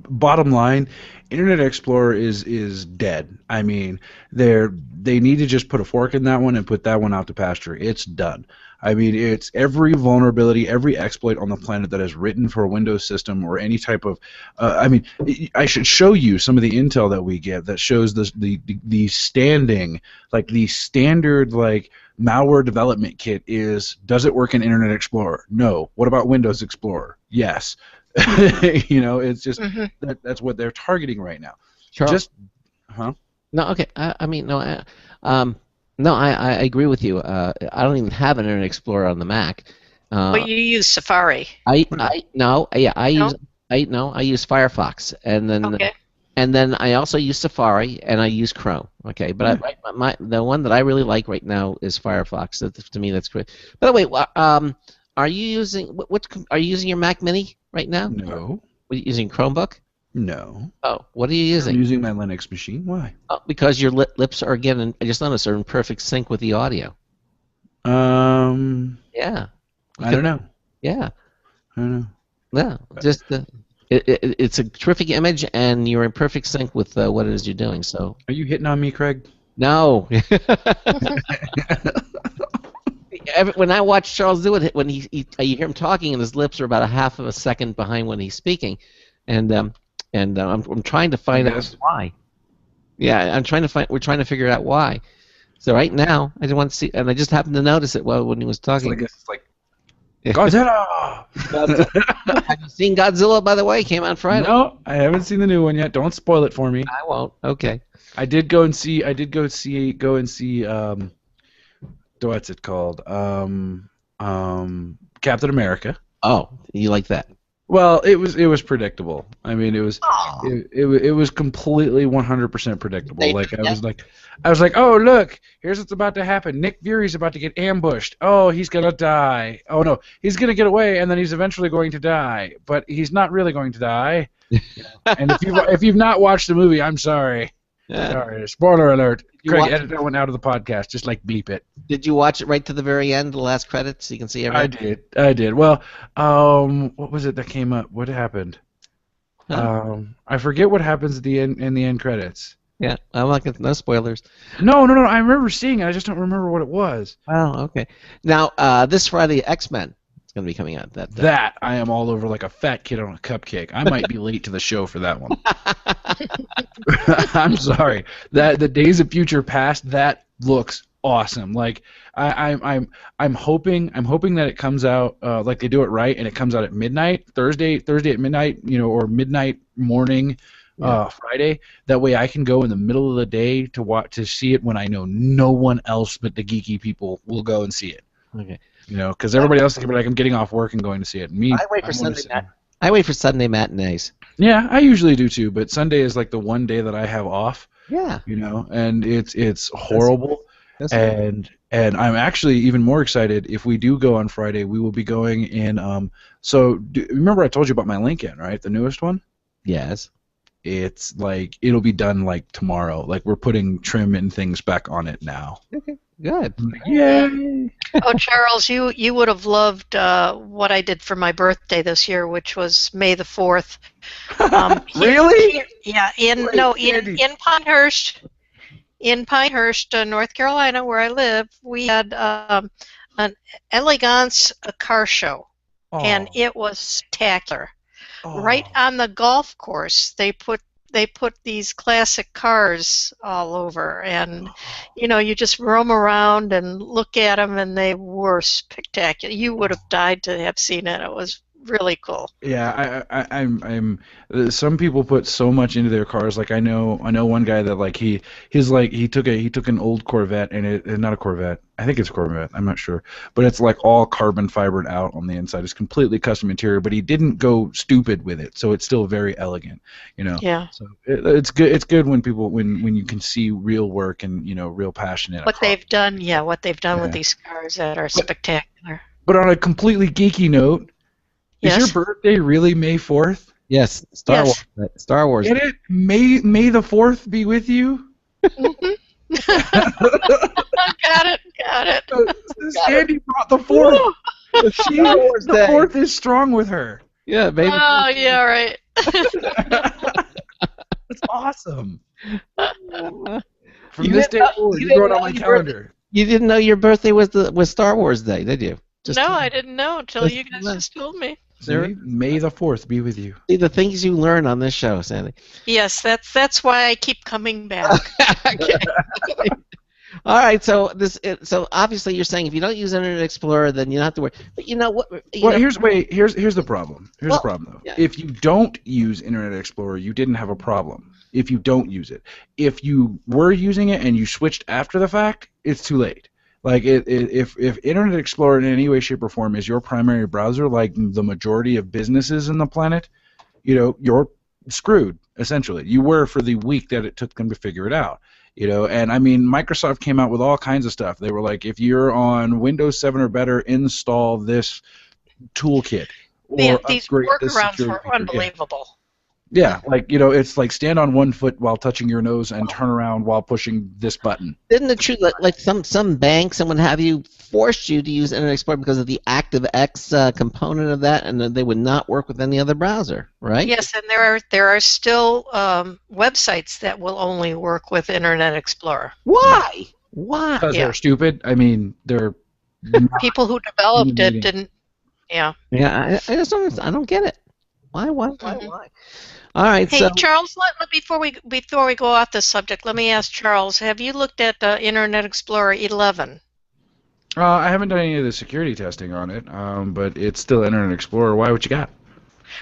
Bottom line, Internet Explorer is dead. I mean, they need to just put a fork in that one and put that one out to pasture. It's done. I mean, it's every vulnerability, every exploit on the planet that is written for a Windows system or any type of. I should show you some of the intel that we get that shows the standing, like the standard malware development kit is. Does it work in Internet Explorer? No. What about Windows Explorer? Yes. It's just that's what they're targeting right now. Charles? Huh? No, okay. No, I agree with you. I don't even have an Internet Explorer on the Mac. But you use Safari. I use Firefox, and then I also use Safari, and I use Chrome. Okay, but the one that I really like right now is Firefox. To me, that's great. By the way, are you using are you using your Mac Mini right now? No. Are you using Chromebook? No. Oh, what are you using? I'm using my Linux machine. Why? Oh, because your lips are, again, I just noticed, are in perfect sync with the audio. Yeah. I don't know. Yeah. I don't know. Yeah. Just it's a terrific image, and you're in perfect sync with what it is you're doing. So. Are you hitting on me, Craig? No. when I watch Charles do it, when you hear him talking, and his lips are about a half of a second behind when he's speaking, and I'm trying to find out why. Yeah, we're trying to figure out why. So right now, I didn't want to see, and I just happened to notice it when he was talking. It's like Godzilla. Have you seen Godzilla, by the way? Came out Friday. No, I haven't seen the new one yet. Don't spoil it for me. I won't. Okay. I did go see. What's it called? Captain America. Oh, you like that? Well, it was predictable. I mean, it was completely 100% predictable. Like I was like, oh look, here's what's about to happen. Nick Fury's about to get ambushed. Oh, he's gonna die. Oh no, he's gonna get away, and then he's eventually going to die. But he's not really going to die. And if you've not watched the movie, I'm sorry. Yeah. Sorry, spoiler alert. Craig, edit that one out of the podcast. Just like beep it. Did you watch it right to the very end, the last credits, so you can see everything? I did. Well, what was it that came up? What happened? Huh? I forget what happens at the end in the end credits. Yeah, I'm not gonna, no spoilers. No. I remember seeing it. I just don't remember what it was. Oh, okay. Now, this Friday, X-Men is going to be coming out. That I am all over like a fat kid on a cupcake. I might be late to the show for that one. I'm sorry. The Days of Future Past, that looks awesome. Like I'm hoping that it comes out like they do it right, and it comes out at midnight Thursday at midnight, or midnight morning. Friday. That way I can go in the middle of the day to see it when I know no one else but the geeky people will go and see it. Okay. Because everybody else is gonna be like, I'm getting off work and going to see it. I wait for Sunday matinees. Yeah, I usually do too, but Sunday is like the one day that I have off. Yeah. And it's horrible. And I'm actually even more excited if we do go on Friday. We will be going in. Remember I told you about my Lincoln, right? The newest one. Yes. It's like it'll be done like tomorrow. Like we're putting trim and things back on it now. Okay, good. Yay! Oh, Charles, you would have loved what I did for my birthday this year, which was May the 4th. Really? In Pinehurst, North Carolina, where I live, we had an Elegance car show, and it was spectacular. Right on the golf course, they put these classic cars all over, and you just roam around and look at them, and they were spectacular. You would have died to have seen it. It was really cool. Yeah, I'm. Some people put so much into their cars. Like I know one guy that like he took an old Corvette, and it's not a Corvette. I think it's a Corvette. I'm not sure, but it's like all carbon fibered out on the inside. It's completely custom interior, but he didn't go stupid with it, so it's still very elegant. Yeah. So it's good. It's good when people when you can see real work and real passion in it. What they've done with these cars that are spectacular. But on a completely geeky note. Yes. Is your birthday really May 4th? Yes, Star Wars. Get it? May the 4th be with you? Mm-hmm. Got it. Sandy brought the 4th. The 4th is strong with her. Yeah, baby. Oh, yeah, right. That's awesome. From this day forward, you wrote on my calendar. You didn't know your birthday was Star Wars Day, did you? I didn't know until you guys just told me. May the 4th be with you. See the things you learn on this show, Sandy. Yes, that's why I keep coming back. Okay. All right, so obviously you're saying if you don't use Internet Explorer, then you don't have to worry. But you know what? Here's the problem. Here's the problem though. Yeah. If you don't use Internet Explorer, you didn't have a problem. If you don't use it, if you were using it and you switched after the fact, it's too late. Like if Internet Explorer in any way, shape, or form is your primary browser, like the majority of businesses in the planet, you're screwed essentially. You were for the week that it took them to figure it out. And I mean, Microsoft came out with all kinds of stuff. They were like, if you're on Windows 7 or better, install this toolkit or these upgrade this workarounds security were feature. unbelievable. Yeah, like it's like stand on one foot while touching your nose and turn around while pushing this button. Isn't it true that like some bank, someone have you forced you to use Internet Explorer because of the ActiveX component of that, and they would not work with any other browser, right? Yes, and there are still websites that will only work with Internet Explorer. Why? Why? Because they're stupid. I mean, they're People who developed it didn't. Yeah. Yeah, I just don't. I don't get it. Why? Why? All right. Hey, So Charles, before we go off this subject, let me ask Charles: have you looked at Internet Explorer 11? I haven't done any of the security testing on it, but it's still Internet Explorer. Why? What you got?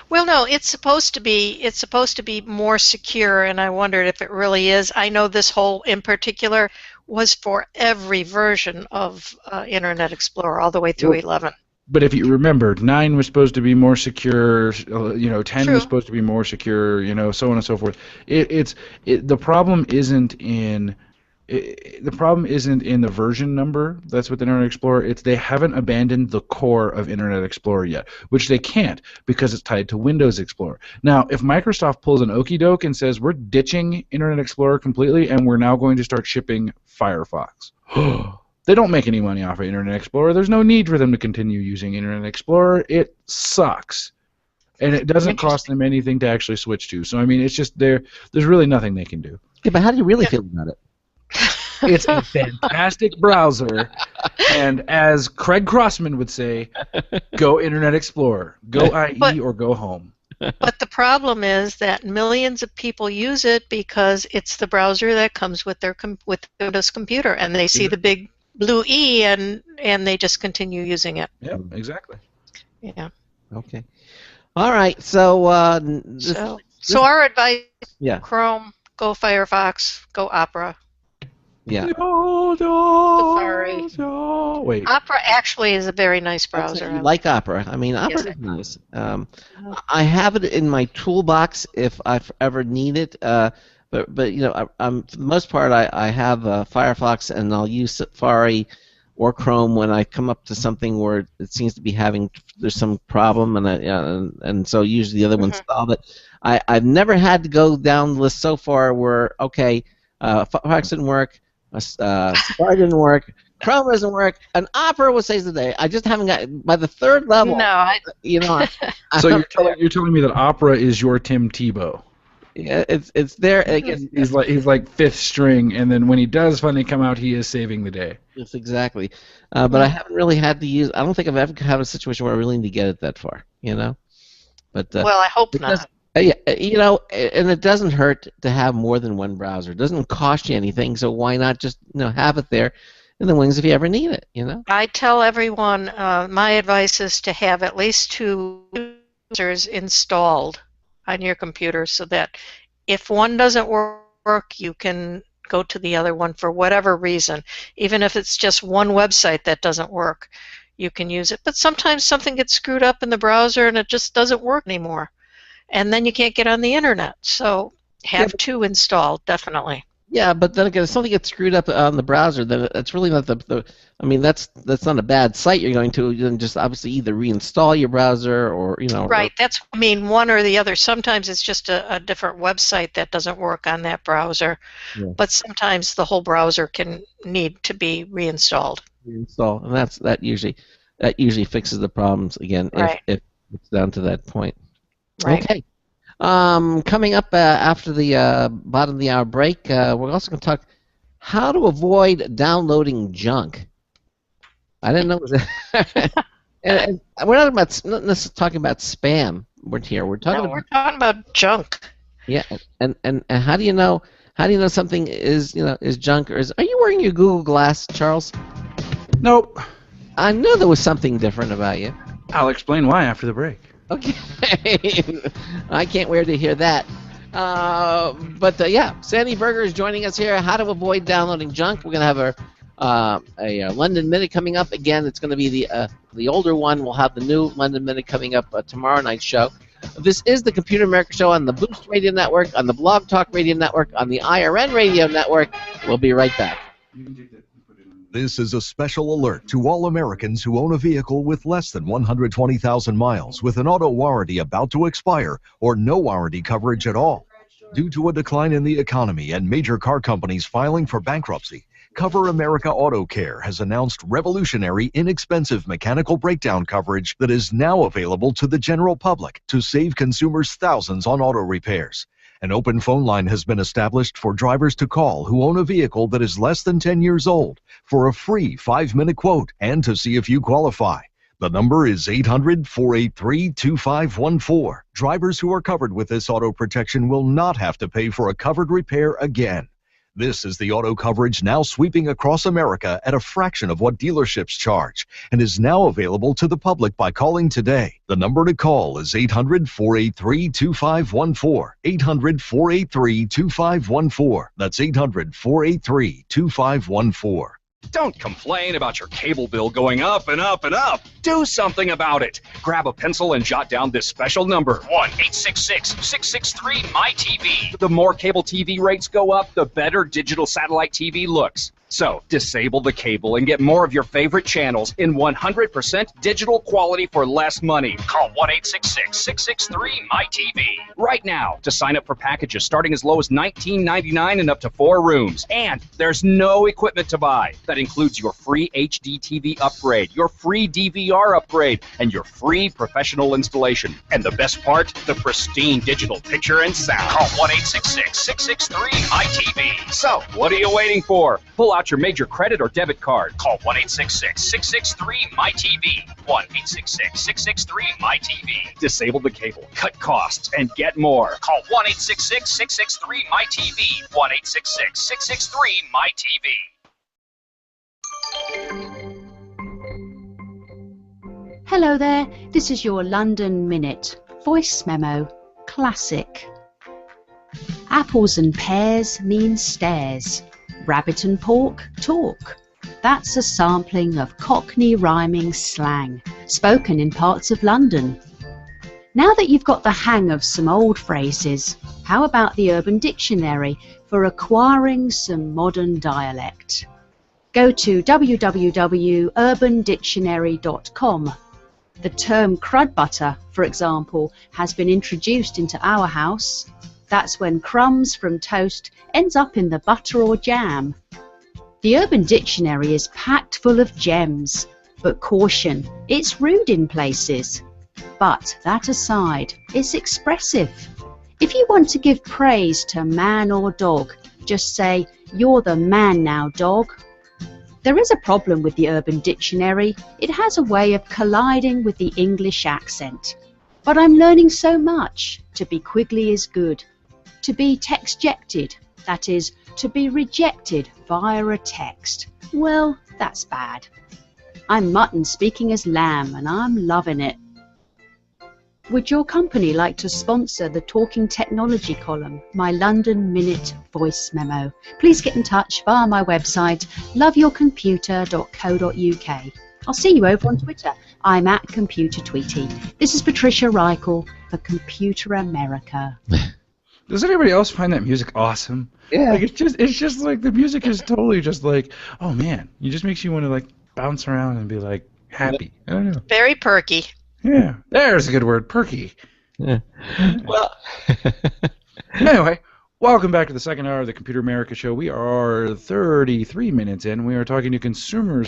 Well, no, it's supposed to be more secure, and I wondered if it really is. I know this whole, in particular, was for every version of Internet Explorer, all the way through 11. But if you remember, 9 was supposed to be more secure. 10 True. was supposed to be more secure. So on and so forth. The problem isn't in. The problem isn't in the version number that's with Internet Explorer. It's they haven't abandoned the core of Internet Explorer yet, which they can't because it's tied to Windows Explorer. Now, if Microsoft pulls an okey doke and says we're ditching Internet Explorer completely and we're now going to start shipping Firefox, they don't make any money off of Internet Explorer. There's no need for them to continue using Internet Explorer. It sucks. And it doesn't cost them anything to actually switch to. So, I mean, it's just there's really nothing they can do. yeah, but how do you really feel about it? It's a fantastic browser, and as Craig Crossman would say, go Internet Explorer, go IE or go home. But the problem is that millions of people use it because it's the browser that comes with their Windows computer, and they see the big blue E, and they just continue using it. Yeah, exactly. Yeah. Okay. All right. So So our advice: yeah. Chrome, go Firefox, go Opera. Yeah. Safari. Wait. Opera actually is a very nice browser. You like Opera. I mean, Opera is nice. I have it in my toolbox if I ever need it. But for the most part, I have Firefox, and I'll use Safari or Chrome when I come up to something where it seems to be there's some problem, and so usually the other ones solve it. I've never had to go down the list so far where Firefox didn't work. Safari didn't work. Chrome doesn't work. And Opera will save the day. I just haven't got by the third level. No, So you're telling me that Opera is your Tim Tebow? Yeah, it's there. He's like fifth string, and then when he does finally come out, he is saving the day. Yes, exactly. But I haven't really had to use. I don't think I've ever had a situation where I really need to get it that far. But well, I hope not. Yeah, and it doesn't hurt to have more than one browser. It doesn't cost you anything, so why not just have it there in the wings if you ever need it? I tell everyone my advice is to have at least 2 browsers installed on your computer, so that if one doesn't work, you can go to the other one for whatever reason. Even if it's just one website that doesn't work, you can use it. But sometimes something gets screwed up in the browser and it just doesn't work anymore. And then you can't get on the internet. So have 2 installed, definitely. Yeah, but then again, if something gets screwed up on the browser, then it's really not I mean, that's not a bad site you're going to. You then just obviously either reinstall your browser or Right. That's one or the other. Sometimes it's just a different website that doesn't work on that browser, but sometimes the whole browser can need to be reinstalled. Reinstall, and that usually fixes the problems again if it's down to that point. Right. Okay. Coming up after the bottom of the hour break, we're also going to talk how to avoid downloading junk. I didn't know it was and we're not necessarily talking about spam. We're talking about junk. Yeah, and how do you know something is junk or are you wearing your Google Glass, Charles? Nope. I knew there was something different about you. I'll explain why after the break. Okay. I can't wait to hear that. But Sandy Berger is joining us here. How to avoid downloading junk. We're going to have a London Minute coming up. Again, it's going to be the older one. We'll have the new London Minute coming up tomorrow night's show. This is the Computer America Show on the Boost Radio Network, on the Blog Talk Radio Network, on the IRN Radio Network. We'll be right back. This is a special alert to all Americans who own a vehicle with less than 120,000 miles with an auto warranty about to expire or no warranty coverage at all. Due to a decline in the economy and major car companies filing for bankruptcy, Cover America Auto Care has announced revolutionary, inexpensive mechanical breakdown coverage that is now available to the general public to save consumers thousands on auto repairs. An open phone line has been established for drivers to call who own a vehicle that is less than 10 years old for a free 5-minute quote and to see if you qualify. The number is 800-483-2514. Drivers who are covered with this auto protection will not have to pay for a covered repair again. This is the auto coverage now sweeping across America at a fraction of what dealerships charge and is now available to the public by calling today. The number to call is 800-483-2514. 800-483-2514. That's 800-483-2514. Don't complain about your cable bill going up and up and up. Do something about it. Grab a pencil and jot down this special number, 1-866-663-MY-TV. The more cable TV rates go up, the better digital satellite TV looks. So, disable the cable and get more of your favorite channels in 100% digital quality for less money. Call 1-866-663-MY-TV right now to sign up for packages starting as low as $19.99 and up to 4 rooms. And there's no equipment to buy. That includes your free HD TV upgrade, your free DVR upgrade, and your free professional installation. And the best part, the pristine digital picture and sound. Call 1-866-663-MY-TV. So, what are you waiting for? Pull out your major credit or debit card. Call 1-866-663-MY-TV. 1-866-663-MY-TV. Disable the cable, cut costs, and get more. Call 1-866-663-MY-TV. 1-866-663-MY-TV. Hello there, this is your London Minute. Voice memo. Classic. Apples and pears mean stairs. Rabbit and pork, talk. That's a sampling of Cockney rhyming slang, spoken in parts of London. Now that you've got the hang of some old phrases, how about the Urban Dictionary for acquiring some modern dialect? Go to www.urbandictionary.com. The term crud butter, for example, has been introduced into our house. That's when crumbs from toast ends up in the butter or jam. The Urban Dictionary is packed full of gems, but caution, it's rude in places. But that aside, it's expressive. If you want to give praise to man or dog, just say, "You're the man now, dog." There is a problem with the Urban Dictionary. It has a way of colliding with the English accent. But I'm learning so much. To be quiggly is good. To be textjected, that is, to be rejected via a text, well, that's bad. I'm mutton speaking as lamb, and I'm loving it. Would your company like to sponsor the Talking Technology column, my London Minute voice memo? Please get in touch via my website, loveyourcomputer.co.uk. I'll see you over on Twitter. I'm at Computer Tweety. This is Patricia Reichel for Computer America. Does anybody else find that music awesome? Yeah. Like it's just like the music is totally just like, oh man, it just makes you want to like bounce around and be like happy. I don't know. Very perky. Yeah, there's a good word, perky. Yeah. Well, Anyway, welcome back to the second hour of the Computer America Show. We are 33 minutes in. We are talking to consumer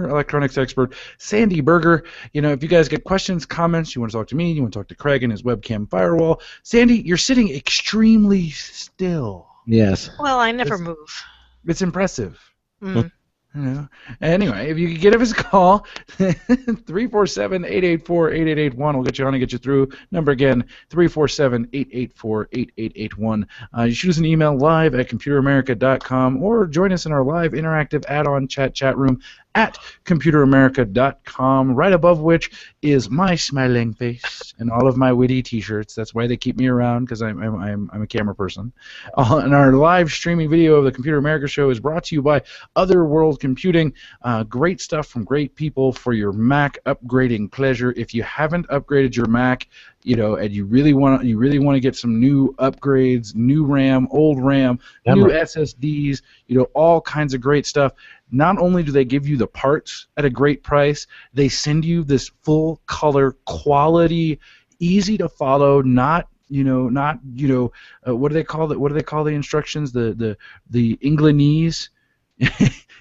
electronics expert Sandy Berger. You know, if you guys get questions, comments, you want to talk to me, you want to talk to Craig and his webcam firewall. Sandy, you're sitting extremely still. yes. Well, I never move. It's impressive. Mm. You know. Anyway, if you could give us a call, 347-884-8881. We'll get you on and get you through. Number again, 347-884-8881. You shoot us an email live at computeramerica.com or join us in our live interactive add-on chat room at computeramerica.com, right above which is my smiling face and all of my witty T-shirts. That's why they keep me around, because I'm a camera person. And our live streaming video of the Computer America Show is brought to you by Otherworld Computing. Great stuff from great people for your Mac upgrading pleasure. If you haven't upgraded your Mac, you know, and you really want to get some new upgrades, new RAM, old RAM, new SSDs, you know, all kinds of great stuff. Not only do they give you the parts at a great price, they send you this full color quality, easy to follow, what do they call it? What do they call the instructions? The Englandese,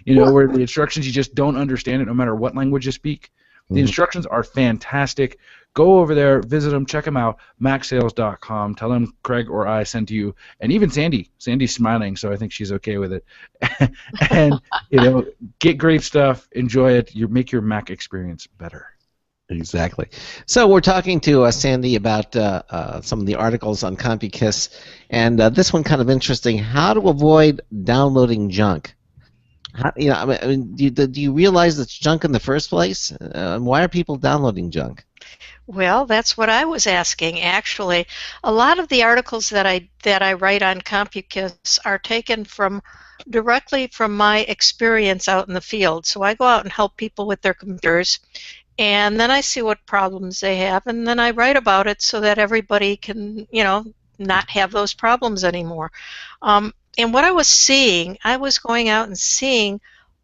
you know, where the instructions you just don't understand it no matter what language you speak. The instructions are fantastic. go over there, visit them, check them out, macsales.com. Tell them Craig or I sent you, and even Sandy. Sandy's smiling, so I think she's okay with it. And get great stuff, enjoy it. You make your Mac experience better. Exactly. So we're talking to Sandy about some of the articles on CompuKiss, and this one kind of interesting: how to avoid downloading junk. Do you realize it's junk in the first place? Why are people downloading junk? Well, that's what I was asking. Actually, a lot of the articles that I write on CompuKiss are taken directly from my experience out in the field. So I go out and help people with their computers, and then I see what problems they have, and then I write about it so that everybody can, not have those problems anymore. And what I was seeing, I was going out and seeing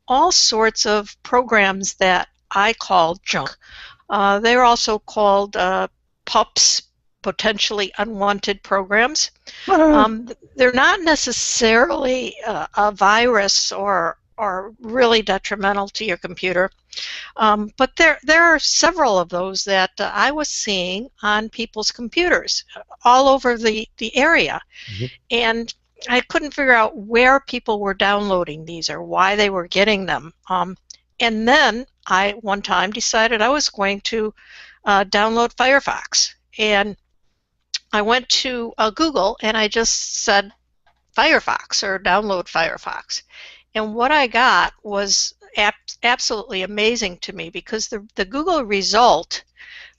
all sorts of programs that I called junk. They were also called PUPs, potentially unwanted programs. They're not necessarily a virus or really detrimental to your computer. But there are several of those that I was seeing on people's computers all over the area. Mm-hmm. And I couldn't figure out where people were downloading these or why they were getting them. And then I, one time, decided I was going to download Firefox. And I went to Google and I just said Firefox or download Firefox. And what I got was absolutely amazing to me, because the Google result,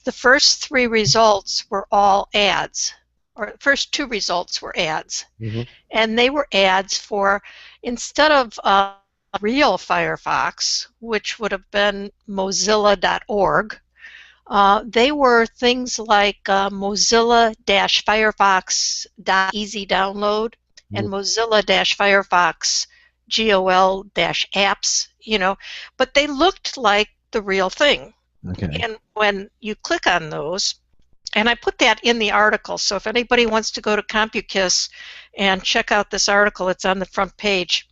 the first 3 results were all ads, or the first 2 results were ads. Mm-hmm. And they were ads for, instead of real Firefox, which would have been mozilla.org, they were things like Mozilla-Firefox.easy download and Mozilla-Firefox GOL-apps, but they looked like the real thing. Okay. And when you click on those, and I put that in the article, so if anybody wants to go to CompuKiss and check out this article, it's on the front page.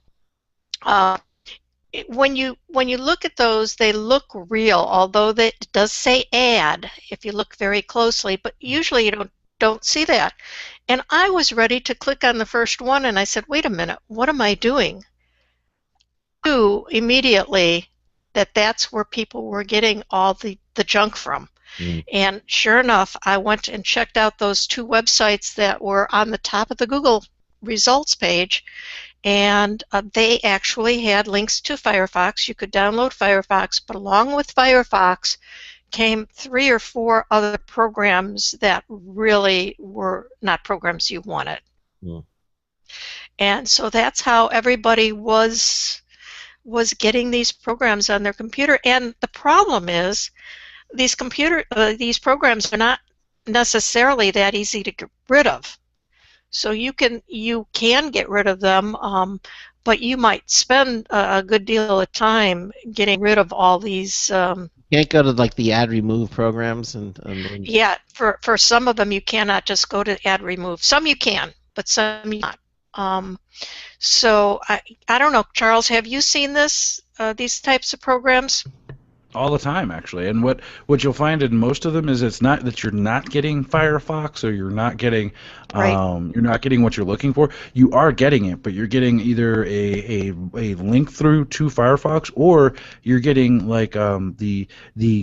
When you look at those, they look real, although it does say ad if you look very closely, but usually you don't see that. And I was ready to click on the first one, and I said, wait a minute, what am I doing? I knew immediately that's where people were getting all the junk from. Mm. And sure enough, I went and checked out those 2 websites that were on the top of the Google results page, and they actually had links to Firefox. You could download Firefox, but along with Firefox came 3 or 4 other programs that really were not programs you wanted. Mm. And so that's how everybody was getting these programs on their computer. And the problem is, these programs are not necessarily that easy to get rid of. So you can get rid of them, but you might spend a good deal of time getting rid of all these. Can't go to like the ad remove programs and yeah, for some of them you cannot just go to ad remove. Some you can, but some you not. So I don't know, Charles, have you seen these types of programs? All the time, actually. And what you'll find in most of them is it's not that you're not getting Firefox, or you're not getting what you're looking for. You are getting it, but you're getting either a link through to Firefox, or you're getting like the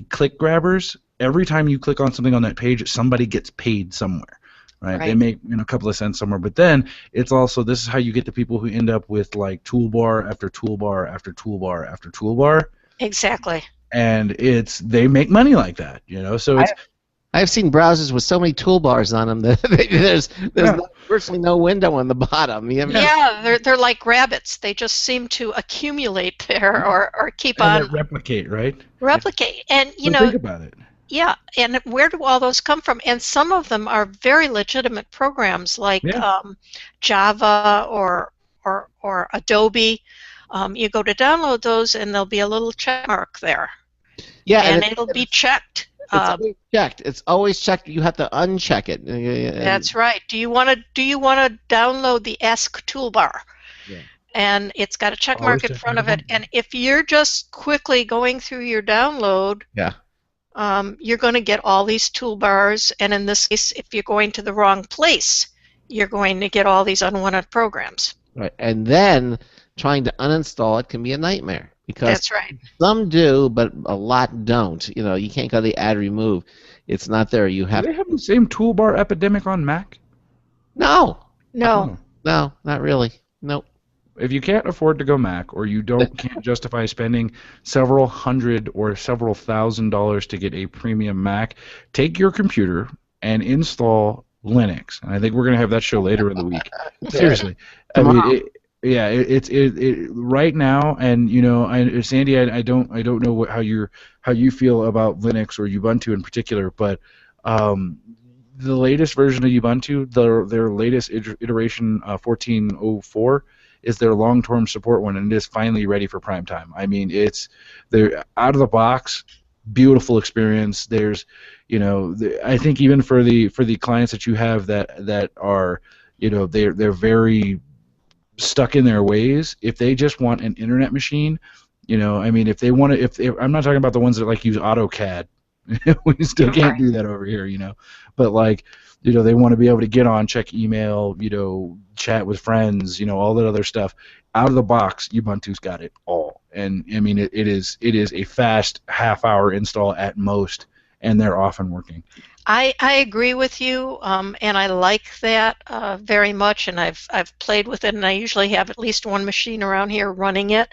click grabbers. Every time you click on something on that page, somebody gets paid somewhere. Right? They make a couple of cents somewhere, but then it's also, this is how you get the people who end up with like toolbar after toolbar after toolbar after toolbar. Exactly. And they make money like that, So it's. I've seen browsers with so many toolbars on them that there's virtually no window on the bottom. Yeah, they're like rabbits. They just seem to accumulate there or keep on. And replicate, right? Replicate, and think about it. Yeah, and where do all those come from? And some of them are very legitimate programs, like Java or Adobe. You go to download those, and there'll be a little check mark there. Yeah, and it'll be checked. It's always checked. It's always checked. You have to uncheck it. That's right. Do you want to download the ESC toolbar? Yeah. And it's got a check mark in front of it. And if you're just quickly going through your download, you're going to get all these toolbars, and in this case, if you're going to the wrong place, you're going to get all these unwanted programs. Right, and then trying to uninstall it can be a nightmare because That's right. some do, but a lot don't. You know, you can't go to the add remove; it's not there. You have. Do they have the same toolbar epidemic on Mac? No, No. no, not really. Nope. If you can't afford to go Mac, or you can't justify spending several hundred or several $1,000s to get a premium Mac, take your computer and install Linux. And I think we're going to have that show later in the week. Seriously, I mean, it's right now, and you know, Sandy, I don't know how you feel about Linux or Ubuntu in particular, but the latest version of Ubuntu, their latest iteration 14.04. is their long-term support one, and it is finally ready for prime time. I mean, they're out of the box, beautiful experience. There's, you know, I think even for the clients that you have that are, you know, they're very stuck in their ways. If they just want an internet machine, you know, I mean, if they want to, if I'm not talking about the ones that like use AutoCAD. We still can't do that over here, you know. But like, you know, they want to be able to get on, check email, you know, chat with friends, you know, all that other stuff. Out of the box, Ubuntu's got it all. And I mean, it is a fast half-hour install at most, and they're off and working. I agree with you, and I like that very much. And I've played with it, and I usually have at least one machine around here running it.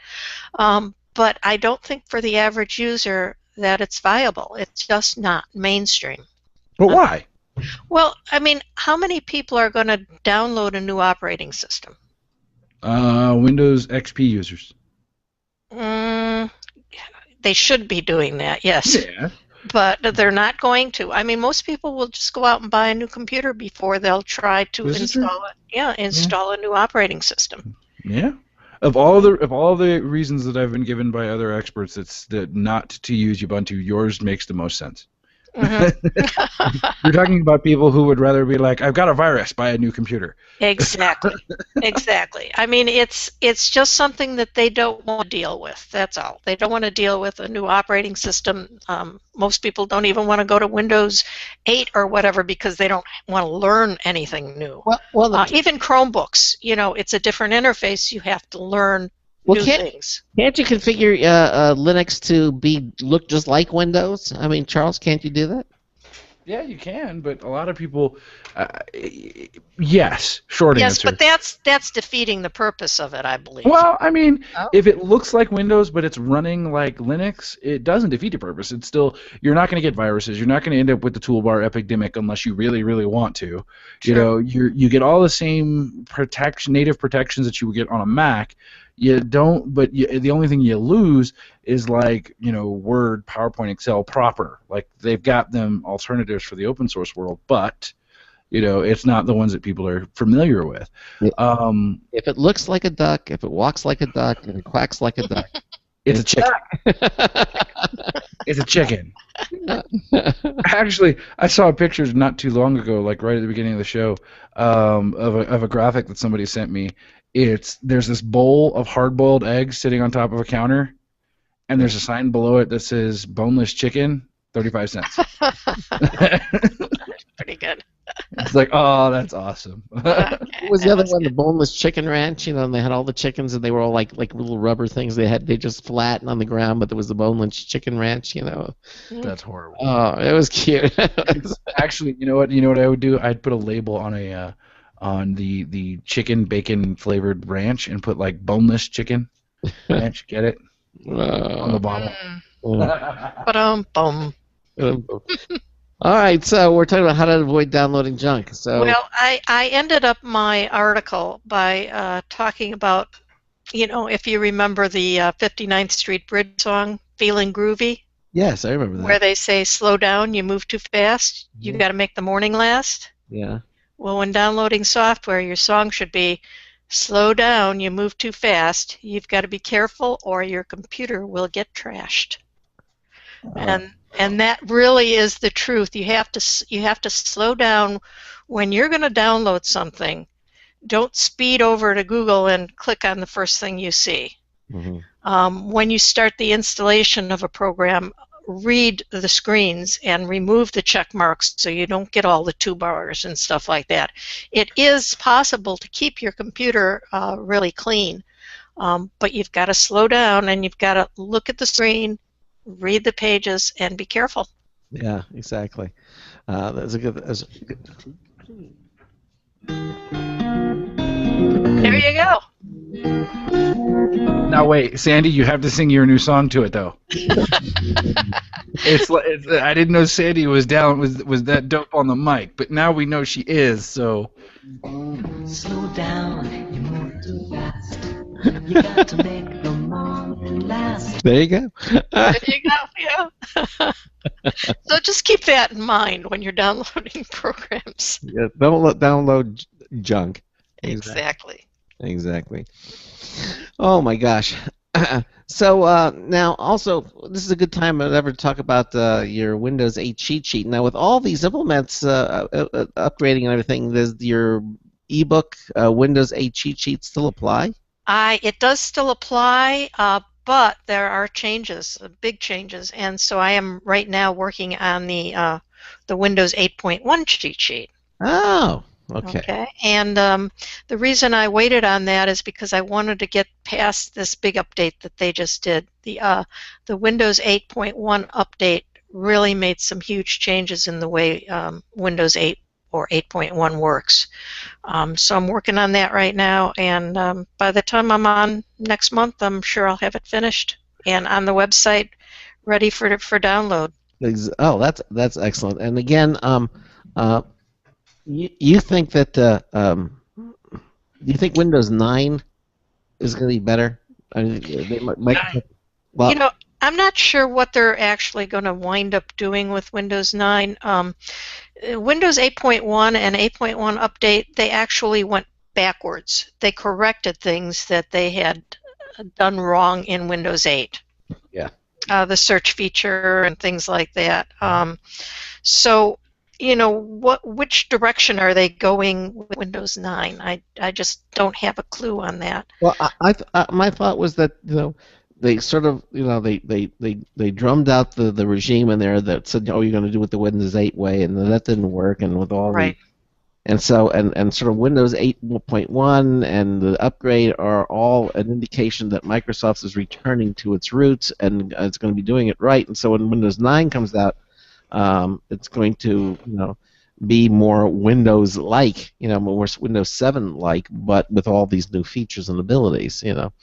But I don't think for the average user that it's viable. It's just not mainstream. But why? Well, I mean, how many people are going to download a new operating system? Windows XP users. They should be doing that, yes. Yeah. But they're not going to. I mean, most people will just go out and buy a new computer before they'll try to install it. Yeah, install a new operating system. Yeah. Of all the reasons that I've been given by other experts, it's that not to use Ubuntu. Yours makes the most sense. Mm-hmm. You're talking about people who would rather be like, I've got a virus, buy a new computer. Exactly. Exactly. I mean, it's just something that they don't want to deal with. That's all. They don't want to deal with a new operating system. Most people don't even want to go to Windows 8 or whatever because they don't want to learn anything new. Well, even Chromebooks, you know, it's a different interface. You have to learn new things. Can't you configure Linux to look just like Windows? I mean, Charles, can't you do that? Yeah, you can, but a lot of people, yes, short answer. Yes, but that's defeating the purpose of it, I believe. Well, I mean, if it looks like Windows but it's running like Linux, it doesn't defeat the purpose. It's still, you're not going to get viruses. You're not going to end up with the toolbar epidemic unless you really, really want to. Sure. You know, you get all the same native protections that you would get on a Mac. You don't, but the only thing you lose is like, you know, Word, PowerPoint, Excel proper. Like they've got them alternatives for the open source world, but you know, it's not the ones that people are familiar with. If it looks like a duck, if it walks like a duck, and it quacks like a duck, it's a chicken. It's a chicken. Actually, I saw pictures not too long ago, like right at the beginning of the show, of a graphic that somebody sent me. There's this bowl of hard-boiled eggs sitting on top of a counter, and there's a sign below it that says boneless chicken, 35 cents. Pretty good. It's like, oh, that's awesome. What was the other one? The boneless chicken ranch. You know, and they had all the chickens, and they were all like little rubber things. They just flattened on the ground, but there was the boneless chicken ranch. You know. That's horrible. Oh, it was cute. Actually, you know what I would do? I'd put a label on the chicken bacon flavored ranch and put like boneless chicken ranch. Get it? On the bottle. Ba-dum-bum. All right, so we're talking about how to avoid downloading junk. So well, I ended up my article by talking about, you know, if you remember the 59th Street Bridge song, "Feeling Groovy." Yes, I remember that. Where they say, "Slow down, you move too fast. You got to make the morning last." Yeah. Well, when downloading software, your song should be, "Slow down, you move too fast. You've got to be careful, or your computer will get trashed." And that really is the truth. You have to slow down when you're going to download something. Don't speed over to Google and click on the first thing you see. Mm-hmm. When you start the installation of a program, read the screens and remove the check marks so you don't get all the toolbars and stuff like that. It is possible to keep your computer really clean, but you've got to slow down and you've got to look at the screen, read the pages, and be careful. Yeah, exactly. That's a good. There you go. Now wait, Sandy, you have to sing your new song to it though. I didn't know Sandy was that dope on the mic, but now we know she is. So. Slow down, you move too fast. You got to make the moment last. There you go. There you go. Yeah. So just keep that in mind when you're downloading programs. Yeah, don't download junk. Exactly. Oh my gosh. So now also this is a good time to ever talk about your Windows 8 cheat sheet. Now with all these implements upgrading and everything, does your ebook Windows 8 cheat sheet still apply? It does still apply, but there are changes, big changes, and so I am right now working on the Windows 8.1 cheat sheet. Oh. Okay. And the reason I waited on that is because I wanted to get past this big update that they just did. The Windows 8.1 update really made some huge changes in the way Windows 8 or 8.1 works. So I'm working on that right now, and by the time I'm on next month, I'm sure I'll have it finished and on the website, ready for download. Oh, that's excellent. And again, you think that you think Windows 9 is going to be better? I mean, well, you know, I'm not sure what they're actually going to wind up doing with Windows 9. Windows 8.1 and 8.1 update, they actually went backwards. They corrected things that they had done wrong in Windows 8. Yeah. The search feature and things like that. So, you know, which direction are they going with Windows 9? I just don't have a clue on that. Well, my thought was that, you know, they sort of, you know, they drummed out the regime in there that said, oh, you're going to do it the Windows 8 way, and that didn't work, and with all right. And so, and sort of Windows 8.1 and the upgrade are all an indication that Microsoft is returning to its roots, and it's going to be doing it right. And so when Windows 9 comes out, it's going to, you know, be more Windows-like, you know, more Windows 7-like, but with all these new features and abilities, you know.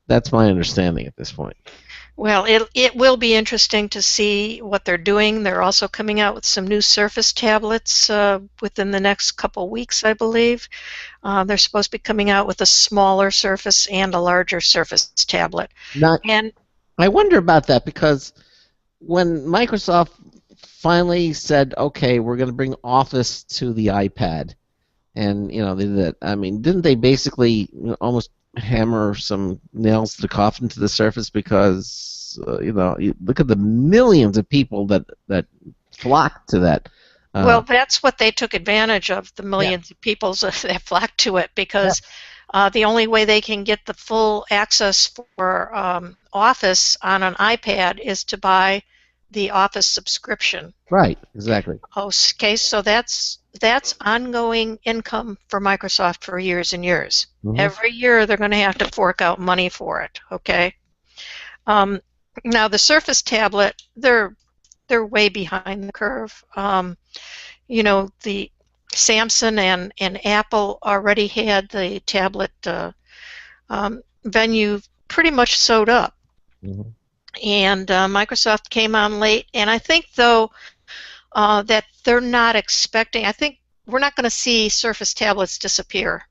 That's my understanding at this point. Well, it will be interesting to see what they're doing. They're also coming out with some new Surface tablets within the next couple weeks, I believe. They're supposed to be coming out with a smaller Surface and a larger Surface tablet. And I wonder about that, because when Microsoft finally said, okay, we're going to bring Office to the iPad, and, you know, they did that. I mean, didn't they basically, you know, almost hammer some nails to the coffin to the Surface, because you know, you look at the millions of people that flocked to that. Well, that's what they took advantage of, the millions of people that flocked to it, because the only way they can get the full access for Office on an iPad is to buy the Office subscription. Right, exactly. Okay, so that's ongoing income for Microsoft for years and years. Mm-hmm. Every year they're going to have to fork out money for it. Okay. Now the Surface tablet, they're way behind the curve. You know, the Samsung and Apple already had the tablet venue pretty much sewed up. Mm-hmm. And Microsoft came on late, and I think, though, that they're not expecting, I think we're not going to see Surface tablets disappear.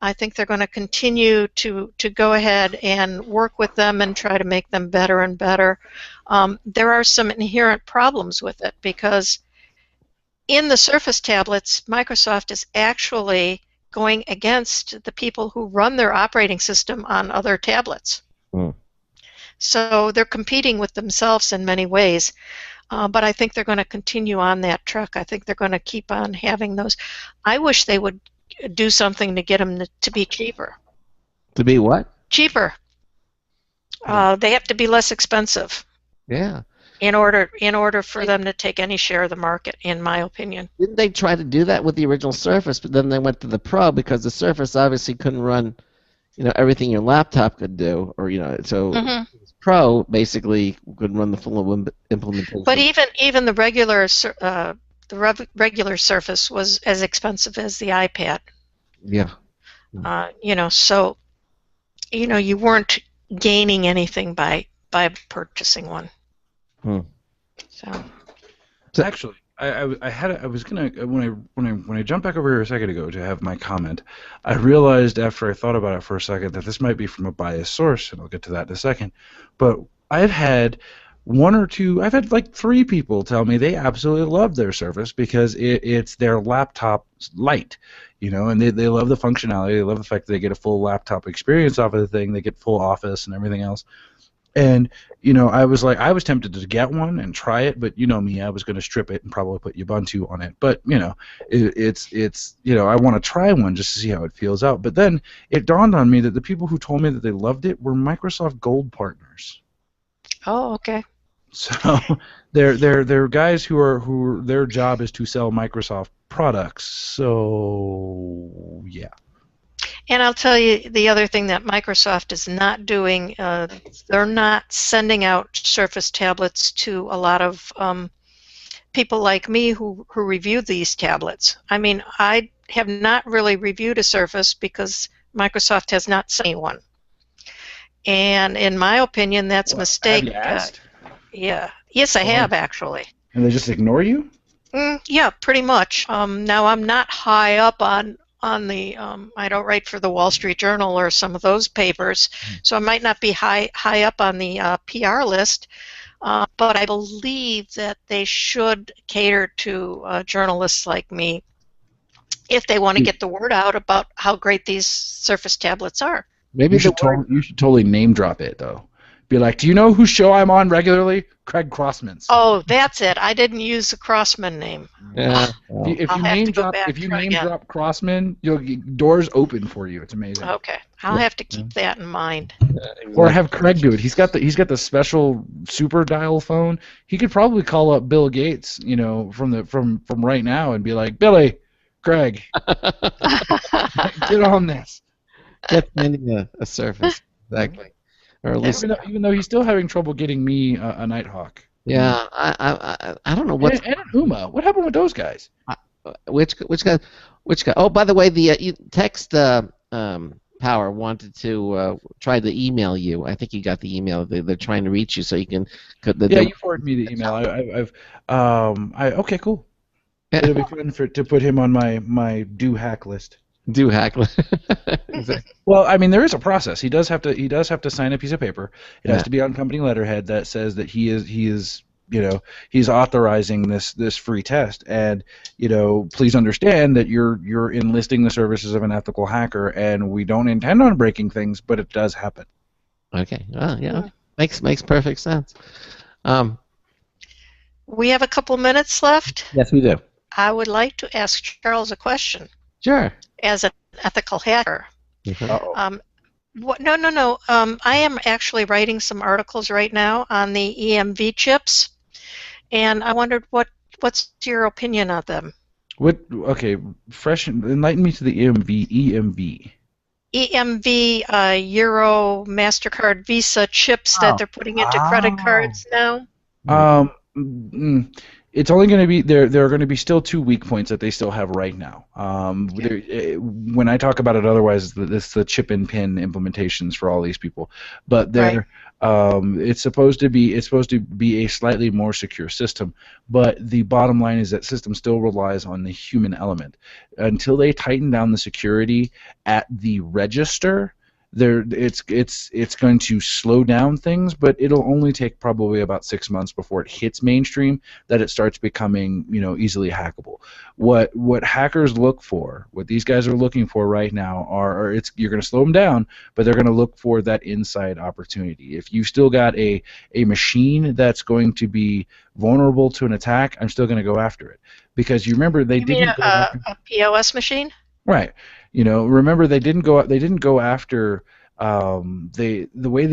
I think they're going to continue to go ahead and work with them and try to make them better and better. There are some inherent problems with it, because in the Surface tablets, Microsoft is actually going against the people who run their operating system on other tablets. Mm. So they're competing with themselves in many ways. But I think they're going to continue on that track. I think they're going to keep on having those. I wish they would do something to get them to be cheaper. To be what? Cheaper. They have to be less expensive. Yeah. in order for them to take any share of the market, in my opinion. Didn't they try to do that with the original Surface, but then they went to the Pro because the Surface obviously couldn't run, everything your laptop could do, or so Pro basically could run the full implementation. But even the regular Surface was as expensive as the iPad. Yeah. So you weren't gaining anything by purchasing one. So actually, I was gonna when I jumped back over here a second ago to have my comment, I realized after I thought about it for a second that this might be from a biased source, and I'll get to that in a second. But I've had like 3 people tell me they absolutely love their Surface because it's their laptop light, and they love the functionality. They love the fact that they get a full laptop experience off of the thing. They get full Office and everything else. And I was tempted to get one and try it, but me, I was going to strip it and probably put Ubuntu on it. But it's I want to try one just to see how it feels out. But then it dawned on me that the people who told me that they loved it were Microsoft Gold partners. Oh, okay. So they're guys who their job is to sell Microsoft products. So yeah. And I'll tell you the other thing that Microsoft is not doing, they're not sending out Surface tablets to a lot of people like me who review these tablets. I mean, I have not really reviewed a Surface because Microsoft has not sent me one. And in my opinion, that's a mistake. Have you asked? Yeah. Yes, I have, actually. And they just ignore you? Yeah, pretty much. Now, I'm not high up on the I don't write for the Wall Street Journal or some of those papers, so I might not be high up on the PR list, but I believe that they should cater to journalists like me if they want to get the word out about how great these Surface tablets are. Maybe you should totally name drop it, though. Be like, do you know whose show I'm on regularly? Craig Crossman's. Oh, that's it. I didn't use the Crossman name. Yeah. If you name drop Crossman, you'll get doors open for you. It's amazing. Okay, I'll have to keep that in mind. Or have Craig do it. He's got the special super dial phone. He could probably call up Bill Gates, from right now and be like, Billy, Craig, get on this. Get sending a Surface. Exactly. Or at least, even though he's still having trouble getting me a Nighthawk. Yeah, I don't know what. And an Uma. What happened with those guys? Which guy? Oh, by the way, the text Power wanted to try to email you. I think you got the email. They're trying to reach you so you can. You forwarded me the email. Okay, cool. It'll be fun to put him on my do hack list. Do hack list. Exactly. Well, I mean, there is a process. He does have to sign a piece of paper. It has to be on company letterhead that says that he is he's authorizing this free test, and please understand that you're enlisting the services of an ethical hacker, and we don't intend on breaking things, but it does happen. Okay. Well, yeah, makes perfect sense. We have a couple minutes left. Yes, we do. I would like to ask Charles a question. Sure. As an ethical hacker. Uh-oh. No. I am actually writing some articles right now on the EMV chips, and I wondered what's your opinion on them? Enlighten me to the EMV. EMV Euro, MasterCard, Visa chips that they're putting into credit cards now. It's only going to be there are going to be still 2 weak points that they still have right now. When I talk about it otherwise, it's the chip and pin implementations for all these people, but it's supposed to be a slightly more secure system, but the bottom line is that system still relies on the human element. Until they tighten down the security at the register, it's going to slow down things, but it'll only take probably about 6 months before it hits mainstream that it starts becoming easily hackable. What hackers look for, what these guys are looking for right now you're going to slow them down, but they're going to look for that inside opportunity. If you still got a machine that's going to be vulnerable to an attack, I'm still going to go after it, because you remember they didn't go after a POS machine. Right. Remember they didn't go after the way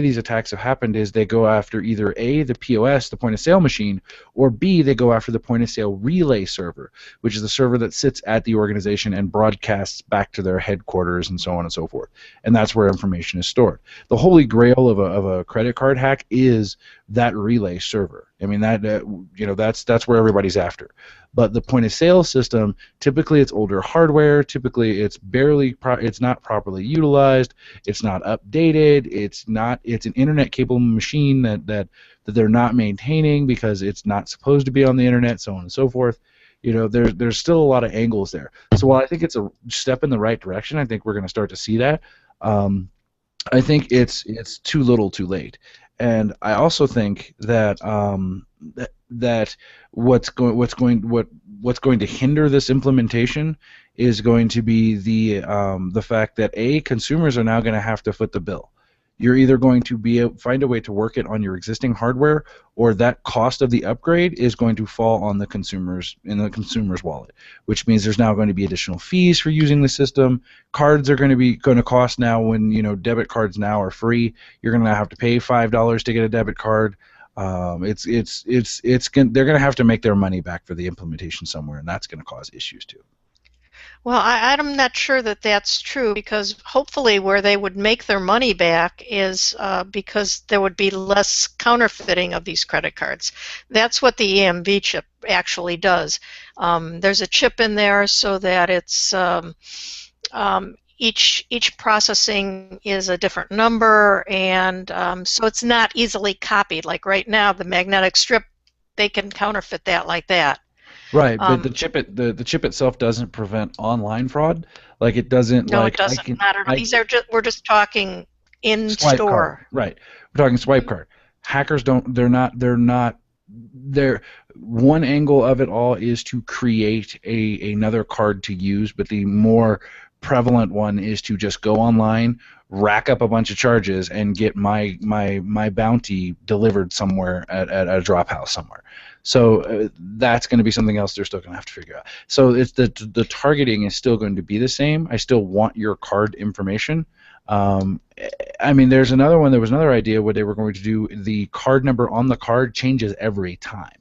these attacks have happened is they go after either A, the POS, the point of sale machine, or B, they go after the point of sale relay server, which is the server that sits at the organization and broadcasts back to their headquarters and so on and so forth. And that's where information is stored. The holy grail of a credit card hack is that relay server. I mean that's where everybody's after. But the point of sale system, typically it's older hardware. Typically it's it's not properly utilized. It's not updated. It's an internet capable machine that they're not maintaining because it's not supposed to be on the internet, so on and so forth. There's still a lot of angles there. So while I think it's a step in the right direction, I think we're going to start to see that. I think it's too little, too late. And I also think that that what's going to hinder this implementation is going to be the fact that consumers are now going to have to foot the bill. You're either going to find a way to work it on your existing hardware, or that cost of the upgrade is going to fall on the consumer's wallet, which means there's now going to be additional fees for using the system. Cards are going to cost now when debit cards now are free. You're going to have to pay $5 to get a debit card. They're going to have to make their money back for the implementation somewhere, and that's going to cause issues too. Well, I'm not sure that that's true, because hopefully where they would make their money back is because there would be less counterfeiting of these credit cards. That's what the EMV chip actually does. There's a chip in there so that it's each processing is a different number, and so it's not easily copied. Like right now, the magnetic strip, they can counterfeit that like that. Right, but the chip itself doesn't prevent online fraud. Like it doesn't. No, it doesn't. Not at all. We're just talking in store. Card. Right, we're talking swipe card. Hackers don't. They're not. One angle of it all is to create another card to use, but the more prevalent one is to just go online, rack up a bunch of charges, and get my bounty delivered somewhere at a drop house somewhere. So that's going to be something else they're still going to have to figure out. So it's the targeting is still going to be the same. I still want your card information. I mean, there was another idea where they were going to do the card number on the card changes every time.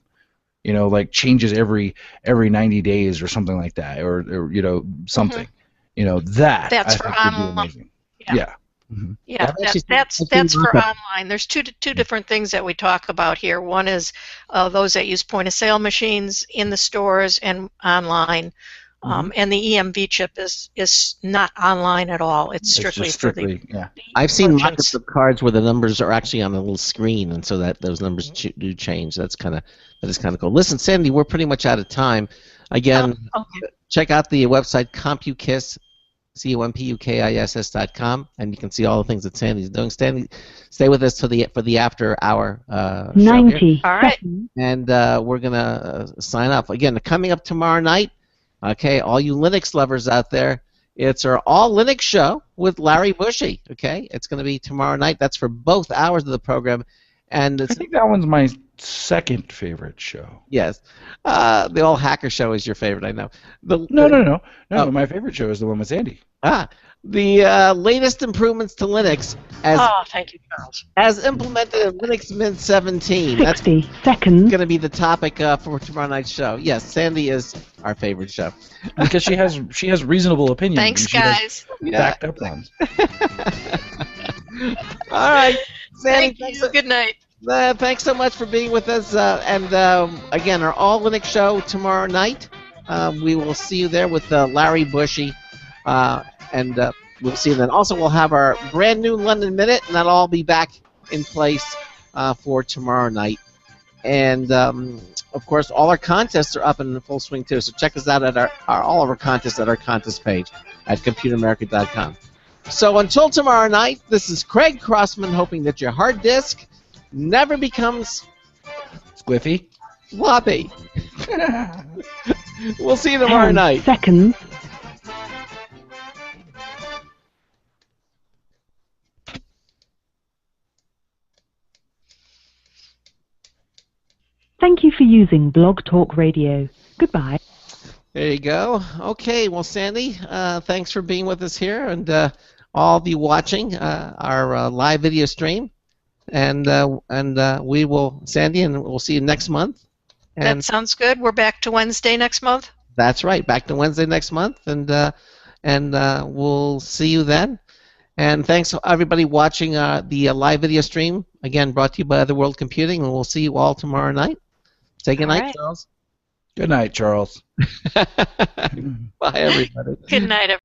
Like changes every 90 days or something like that, or something. That's I for think would be online. amazing. Yeah. Mm-hmm. Yeah, that's for online. There's two different things that we talk about here. One is those that use point-of-sale machines in the stores and online, and the EMV chip is not online at all. It's strictly for the I've seen mock-ups of cards where the numbers are actually on a little screen, and so that those numbers do change. That is kind of cool. Listen, Sandy, we're pretty much out of time. Again, check out the website CompuKiss. COMPUKISS.com, and you can see all the things that Sandy's doing. Sandy, stay with us for the after hour 90 All right. and we're gonna sign off again. Coming up tomorrow night, okay, all you Linux lovers out there, it's our all Linux show with Larry Bushy. Okay, it's gonna be tomorrow night. That's for both hours of the program, and I think that one's my second favorite show. Yes, the all hacker show is your favorite. I know. No. My favorite show is the one with Sandy. The latest improvements to Linux thank you, Charles. as implemented in Linux Mint 17. 60 seconds. Going to be the topic for tomorrow night's show. Yes, Sandy is our favorite show because she has reasonable opinions. Thanks, guys. Backed up ones. All right, Sandy. Thank you. Good night. Thanks so much for being with us. And again, our all Linux show tomorrow night. We will see you there with Larry Bushy. And we'll see you then. Also, we'll have our brand new London Minute, and that'll all be back in place for tomorrow night. And, of course, all our contests are up and in full swing, too. So check us out at all of our contests at our contest page at computeramerica.com. So until tomorrow night, this is Craig Crossman hoping that your hard disk never becomes squiffy, floppy. We'll see you tomorrow 10 night. seconds. Thank you for using Blog Talk Radio. Goodbye. There you go. Okay, well, Sandy, thanks for being with us here, and all of you watching our live video stream, and we will, Sandy, and we'll see you next month. And That sounds good. We're back to Wednesday next month. that's right, back to Wednesday next month, and we'll see you then. And thanks to everybody watching the live video stream, again brought to you by Other World Computing, and we'll see you all tomorrow night. Say good All night, right. Charles. Good night, Charles. Bye, everybody. Good night, everyone.